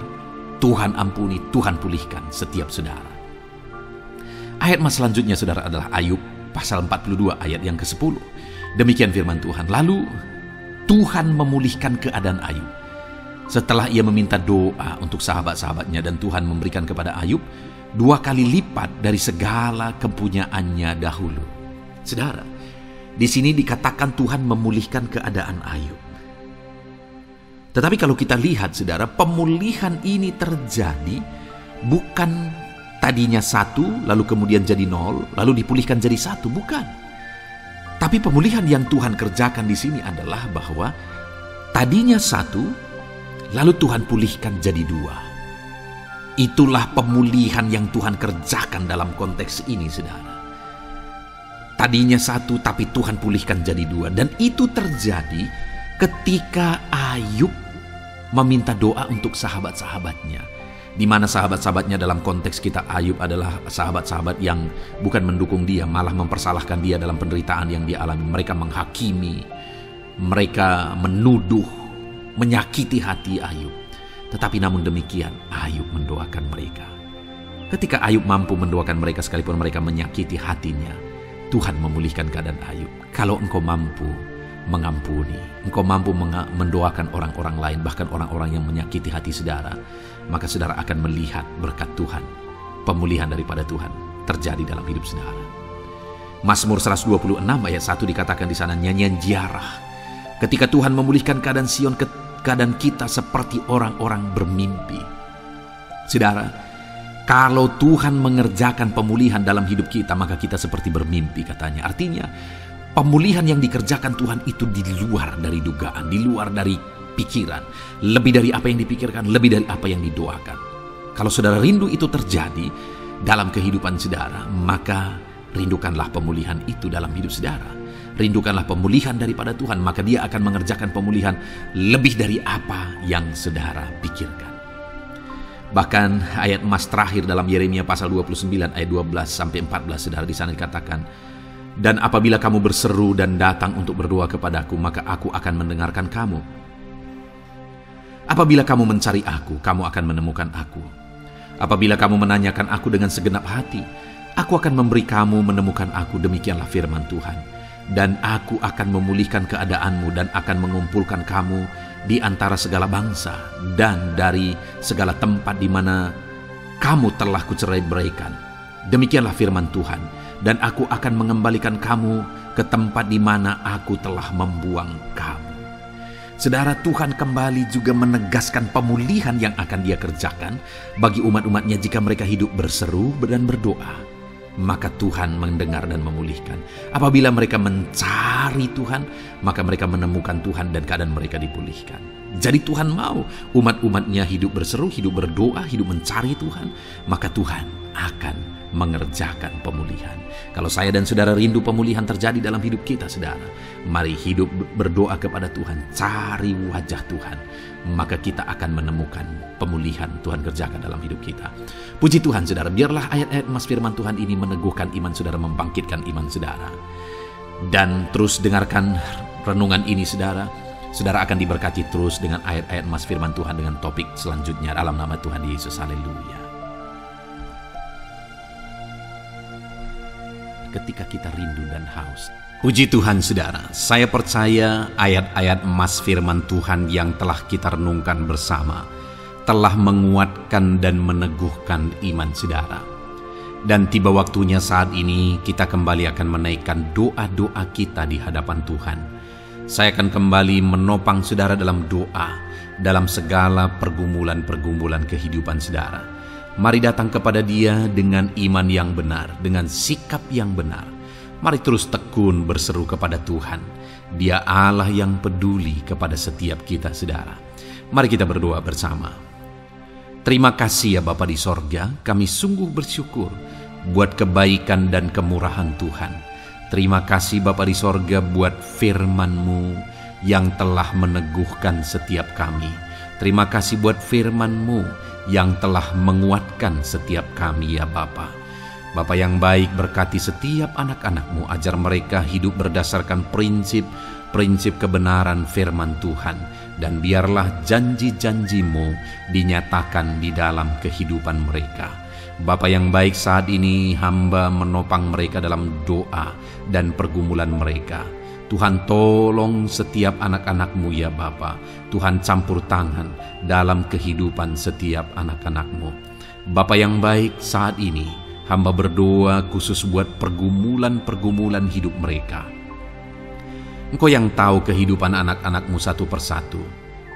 Tuhan ampuni, Tuhan pulihkan setiap saudara. Ayat mas selanjutnya saudara adalah Ayub pasal 42 ayat yang ke-10. Demikian firman Tuhan. Lalu Tuhan memulihkan keadaan Ayub. Setelah ia meminta doa untuk sahabat-sahabatnya, dan Tuhan memberikan kepada Ayub 2 kali lipat dari segala kepunyaannya dahulu. Saudara, di sini dikatakan Tuhan memulihkan keadaan Ayub. Tetapi kalau kita lihat saudara, pemulihan ini terjadi bukan tadinya 1 lalu kemudian jadi 0 lalu dipulihkan jadi 1, bukan. Tapi pemulihan yang Tuhan kerjakan di sini adalah bahwa tadinya 1 lalu Tuhan pulihkan jadi 2. Itulah pemulihan yang Tuhan kerjakan dalam konteks ini saudara. Tadinya 1 tapi Tuhan pulihkan jadi 2, dan itu terjadi ketika Ayub meminta doa untuk sahabat-sahabatnya, di mana sahabat-sahabatnya dalam konteks kita Ayub adalah sahabat-sahabat yang bukan mendukung dia, malah mempersalahkan dia dalam penderitaan yang dia alami. Mereka menghakimi, mereka menuduh, menyakiti hati Ayub. Tetapi namun demikian Ayub mendoakan mereka. Ketika Ayub mampu mendoakan mereka sekalipun mereka menyakiti hatinya, Tuhan memulihkan keadaan Ayub. Kalau engkau mampu mengampuni, engkau mampu mendoakan orang-orang lain, bahkan orang-orang yang menyakiti hati saudara, maka saudara akan melihat berkat Tuhan, pemulihan daripada Tuhan terjadi dalam hidup saudara. Mazmur 126 ayat 1 dikatakan di sana, nyanyian ziarah. Ketika Tuhan memulihkan keadaan Sion, keadaan kita seperti orang-orang bermimpi. Saudara, kalau Tuhan mengerjakan pemulihan dalam hidup kita, maka kita seperti bermimpi katanya. Artinya, pemulihan yang dikerjakan Tuhan itu di luar dari dugaan, di luar dari pikiran, lebih dari apa yang dipikirkan, lebih dari apa yang didoakan. Kalau saudara rindu itu terjadi dalam kehidupan saudara, maka rindukanlah pemulihan itu dalam hidup saudara. Rindukanlah pemulihan daripada Tuhan, maka Dia akan mengerjakan pemulihan lebih dari apa yang saudara pikirkan. Bahkan ayat emas terakhir dalam Yeremia pasal 29 ayat 12-14 saudara, di sana dikatakan, dan apabila kamu berseru dan datang untuk berdoa kepadaku, maka aku akan mendengarkan kamu. Apabila kamu mencari aku, kamu akan menemukan aku. Apabila kamu menanyakan aku dengan segenap hati, aku akan memberi kamu menemukan aku, demikianlah firman Tuhan. Dan aku akan memulihkan keadaanmu dan akan mengumpulkan kamu di antara segala bangsa dan dari segala tempat di mana kamu telah kucerai-beraikan. Demikianlah firman Tuhan. Dan aku akan mengembalikan kamu ke tempat di mana aku telah membuang kamu. Saudara, Tuhan kembali juga menegaskan pemulihan yang akan Dia kerjakan bagi umat-umatnya jika mereka hidup berseru dan berdoa. Maka Tuhan mendengar dan memulihkan. Apabila mereka mencari Tuhan, maka mereka menemukan Tuhan dan keadaan mereka dipulihkan. Jadi Tuhan mau umat-umatnya hidup berseru, hidup berdoa, hidup mencari Tuhan, maka Tuhan akan mengerjakan pemulihan. Kalau saya dan saudara rindu pemulihan terjadi dalam hidup kita, saudara, mari hidup berdoa kepada Tuhan, cari wajah Tuhan, maka kita akan menemukan pemulihan Tuhan kerjakan dalam hidup kita. Puji Tuhan saudara, biarlah ayat-ayat emas firman Tuhan ini meneguhkan iman saudara, membangkitkan iman saudara. Dan terus dengarkan renungan ini saudara. Saudara akan diberkati terus dengan ayat-ayat emas firman Tuhan dengan topik selanjutnya dalam nama Tuhan Yesus. Haleluya. Ketika kita rindu dan haus. Puji Tuhan saudara, saya percaya ayat-ayat emas firman Tuhan yang telah kita renungkan bersama telah menguatkan dan meneguhkan iman saudara. Dan tiba waktunya saat ini kita kembali akan menaikkan doa-doa kita di hadapan Tuhan. Saya akan kembali menopang saudara dalam doa, dalam segala pergumulan-pergumulan kehidupan saudara. Mari datang kepada Dia dengan iman yang benar, dengan sikap yang benar. Mari terus tekun berseru kepada Tuhan. Dia Allah yang peduli kepada setiap kita saudara. Mari kita berdoa bersama. Terima kasih ya Bapa di sorga, kami sungguh bersyukur buat kebaikan dan kemurahan Tuhan. Terima kasih Bapa di sorga buat firman-Mu yang telah meneguhkan setiap kami. Terima kasih buat firman-Mu yang telah menguatkan setiap kami ya Bapa. Bapa yang baik, berkati setiap anak-anak-Mu, ajar mereka hidup berdasarkan prinsip kebenaran firman Tuhan. Dan biarlah janji-janji-Mu dinyatakan di dalam kehidupan mereka. Bapa yang baik, saat ini hamba menopang mereka dalam doa dan pergumulan mereka. Tuhan tolong setiap anak-anak-Mu ya Bapa. Tuhan campur tangan dalam kehidupan setiap anak-anak-Mu. Bapa yang baik, saat ini hamba berdoa khusus buat pergumulan-pergumulan hidup mereka. Engkau yang tahu kehidupan anak-anak-Mu satu persatu.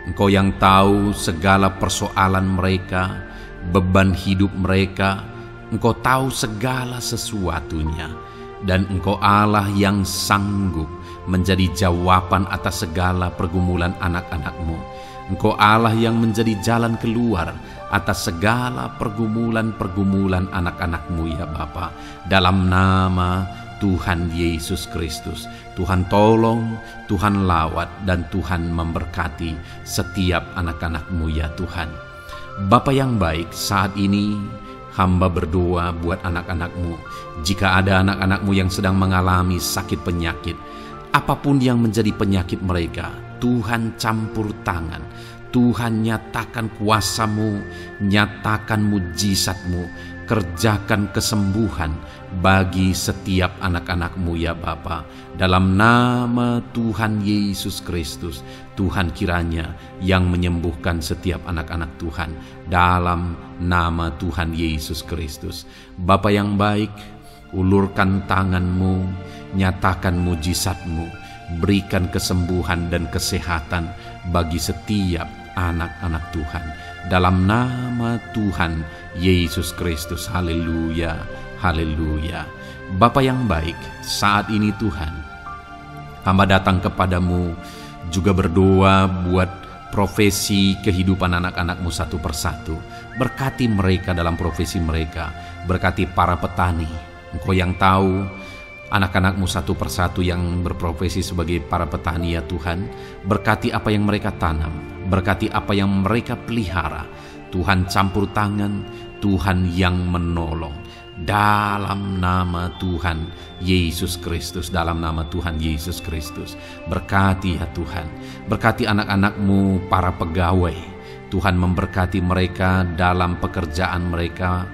Engkau yang tahu segala persoalan mereka, beban hidup mereka. Engkau tahu segala sesuatunya. Dan Engkau Allah yang sanggup menjadi jawaban atas segala pergumulan anak-anak-Mu. Engkau Allah yang menjadi jalan keluar atas segala pergumulan-pergumulan anak-anak-Mu ya Bapa. Dalam nama Tuhan Yesus Kristus, Tuhan tolong, Tuhan lawat, dan Tuhan memberkati setiap anak-anak-Mu ya Tuhan. Bapa yang baik, saat ini hamba berdoa buat anak-anak-Mu. Jika ada anak-anak-Mu yang sedang mengalami sakit penyakit, apapun yang menjadi penyakit mereka, Tuhan campur tangan. Tuhan nyatakan kuasa-Mu, nyatakan mujizat-Mu, kerjakan kesembuhan bagi setiap anak-anak-Mu ya Bapa. Dalam nama Tuhan Yesus Kristus, Tuhan kiranya yang menyembuhkan setiap anak-anak Tuhan. Dalam nama Tuhan Yesus Kristus. Bapa yang baik, ulurkan tangan-Mu, nyatakan mujizat-Mu, berikan kesembuhan dan kesehatan bagi setiap anak-anak Tuhan. Dalam nama Tuhan Yesus Kristus. Haleluya, haleluya. Bapa yang baik, saat ini Tuhan, hamba datang kepadamu juga berdoa buat profesi kehidupan anak-anak-Mu satu persatu. Berkati mereka dalam profesi mereka. Berkati para petani. Engkau yang tahu anak-anak-Mu satu persatu yang berprofesi sebagai para petani ya Tuhan. Berkati apa yang mereka tanam, berkati apa yang mereka pelihara. Tuhan campur tangan, Tuhan yang menolong. Dalam nama Tuhan Yesus Kristus, dalam nama Tuhan Yesus Kristus. Berkati ya Tuhan, berkati anak-anak-Mu para pegawai. Tuhan memberkati mereka dalam pekerjaan mereka,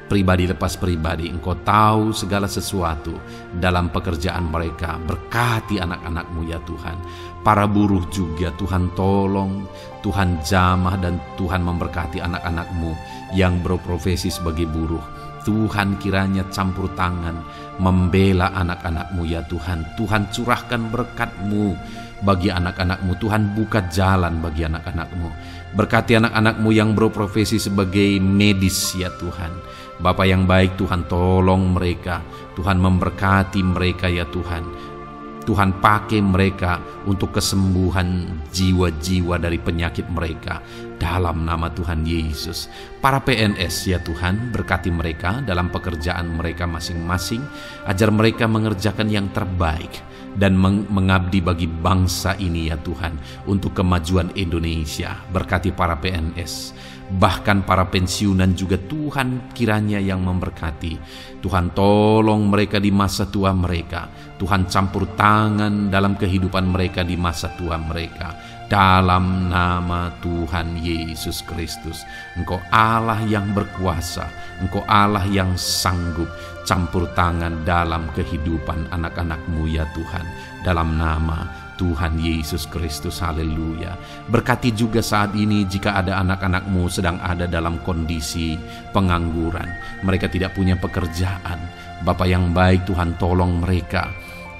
pribadi lepas pribadi. Engkau tahu segala sesuatu dalam pekerjaan mereka. Berkati anak-anak-Mu ya Tuhan. Para buruh juga Tuhan tolong, Tuhan jamah, dan Tuhan memberkati anak-anak-Mu yang berprofesi sebagai buruh. Tuhan kiranya campur tangan membela anak-anak-Mu ya Tuhan. Tuhan curahkan berkat-Mu bagi anak-anak-Mu. Tuhan buka jalan bagi anak-anak-Mu. Berkati anak-anak-Mu yang berprofesi sebagai medis ya Tuhan. Bapa yang baik, Tuhan tolong mereka. Tuhan memberkati mereka ya Tuhan. Tuhan pakai mereka untuk kesembuhan jiwa-jiwa dari penyakit mereka. Dalam nama Tuhan Yesus. Para PNS ya Tuhan, berkati mereka dalam pekerjaan mereka masing-masing. Ajar mereka mengerjakan yang terbaik dan mengabdi bagi bangsa ini ya Tuhan, untuk kemajuan Indonesia. Berkati para PNS, bahkan para pensiunan juga Tuhan kiranya yang memberkati. Tuhan tolong mereka di masa tua mereka. Tuhan campur tangan dalam kehidupan mereka di masa tua mereka. Dalam nama Tuhan Yesus Kristus. Engkau Allah yang berkuasa, Engkau Allah yang sanggup. Campur tangan dalam kehidupan anak-anak-Mu ya Tuhan. Dalam nama Tuhan Yesus Kristus. Haleluya. Berkati juga saat ini jika ada anak-anak-Mu sedang ada dalam kondisi pengangguran, mereka tidak punya pekerjaan. Bapa yang baik, Tuhan tolong mereka,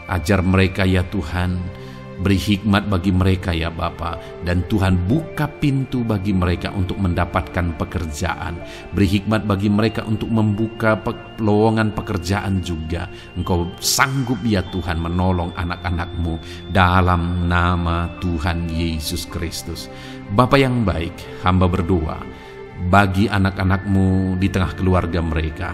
ajar mereka ya Tuhan, beri hikmat bagi mereka ya Bapa, dan Tuhan buka pintu bagi mereka untuk mendapatkan pekerjaan. Beri hikmat bagi mereka untuk membuka lowongan pekerjaan juga. Engkau sanggup ya Tuhan menolong anak-anak-Mu dalam nama Tuhan Yesus Kristus. Bapa yang baik, hamba berdoa bagi anak-anak-Mu di tengah keluarga mereka.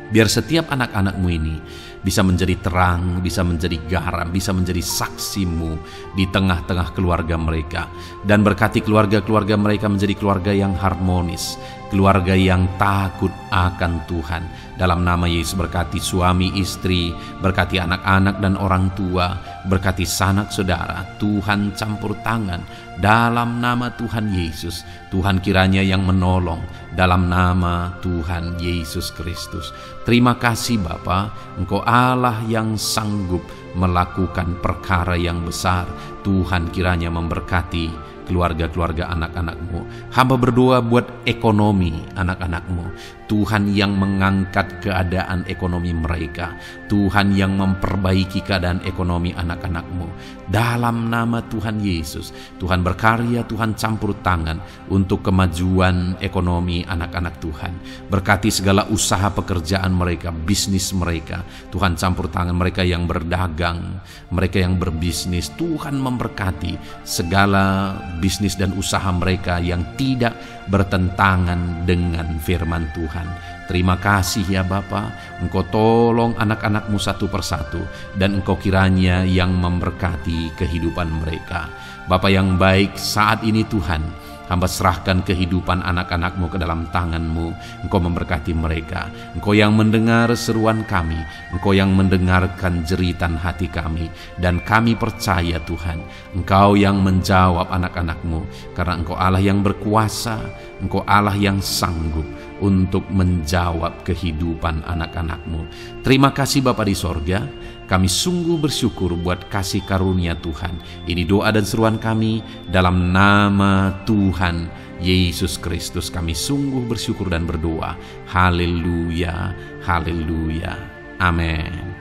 Biar setiap anak-anak-Mu ini bisa menjadi terang, bisa menjadi garam, bisa menjadi saksi-Mu di tengah-tengah keluarga mereka. Dan berkati keluarga-keluarga mereka menjadi keluarga yang harmonis, keluarga yang takut akan Tuhan. Dalam nama Yesus, berkati suami istri, berkati anak-anak dan orang tua, berkati sanak saudara. Tuhan campur tangan dalam nama Tuhan Yesus. Tuhan kiranya yang menolong dalam nama Tuhan Yesus Kristus. Terima kasih Bapa, Engkau Allah yang sanggup melakukan perkara yang besar. Tuhan kiranya memberkati keluarga-keluarga anak-anak-Mu. Hamba berdoa buat ekonomi anak-anak-Mu. Tuhan yang mengangkat keadaan ekonomi mereka. Tuhan yang memperbaiki keadaan ekonomi anak-anak-Mu. Dalam nama Tuhan Yesus, Tuhan berkarya, Tuhan campur tangan untuk kemajuan ekonomi anak-anak Tuhan. Berkati segala usaha pekerjaan mereka, bisnis mereka. Tuhan campur tangan mereka yang berdagang, mereka yang berbisnis. Tuhan memberkati segala bisnis dan usaha mereka yang tidak bertentangan dengan firman Tuhan. Terima kasih ya Bapa, Engkau tolong anak-anak-Mu satu persatu, dan Engkau kiranya yang memberkati kehidupan mereka. Bapa yang baik, saat ini Tuhan, hamba serahkan kehidupan anak-anak-Mu ke dalam tangan-Mu. Engkau memberkati mereka. Engkau yang mendengar seruan kami, Engkau yang mendengarkan jeritan hati kami, dan kami percaya Tuhan, Engkau yang menjawab anak-anak-Mu, karena Engkau Allah yang berkuasa, Engkau Allah yang sanggup untuk menjawab kehidupan anak-anak-Mu. Terima kasih Bapa di sorga. Kami sungguh bersyukur buat kasih karunia Tuhan. Ini doa dan seruan kami dalam nama Tuhan Yesus Kristus. Kami sungguh bersyukur dan berdoa. Haleluya, haleluya, amin.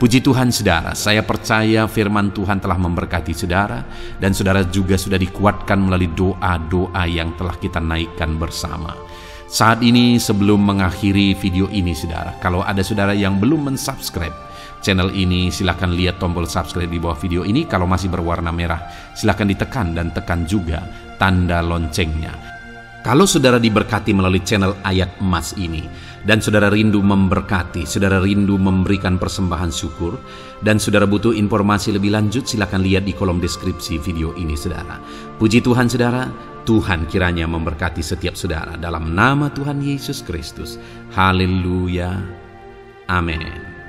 Puji Tuhan saudara, saya percaya firman Tuhan telah memberkati saudara, dan saudara juga sudah dikuatkan melalui doa-doa yang telah kita naikkan bersama. Saat ini sebelum mengakhiri video ini saudara, kalau ada saudara yang belum mensubscribe channel ini, silakan lihat tombol subscribe di bawah video ini. Kalau masih berwarna merah, silakan ditekan dan tekan juga tanda loncengnya. Kalau saudara diberkati melalui channel Ayat Emas ini, dan saudara rindu memberkati, saudara rindu memberikan persembahan syukur, dan saudara butuh informasi lebih lanjut, silakan lihat di kolom deskripsi video ini saudara. Puji Tuhan saudara, Tuhan kiranya memberkati setiap saudara dalam nama Tuhan Yesus Kristus. Haleluya, amin.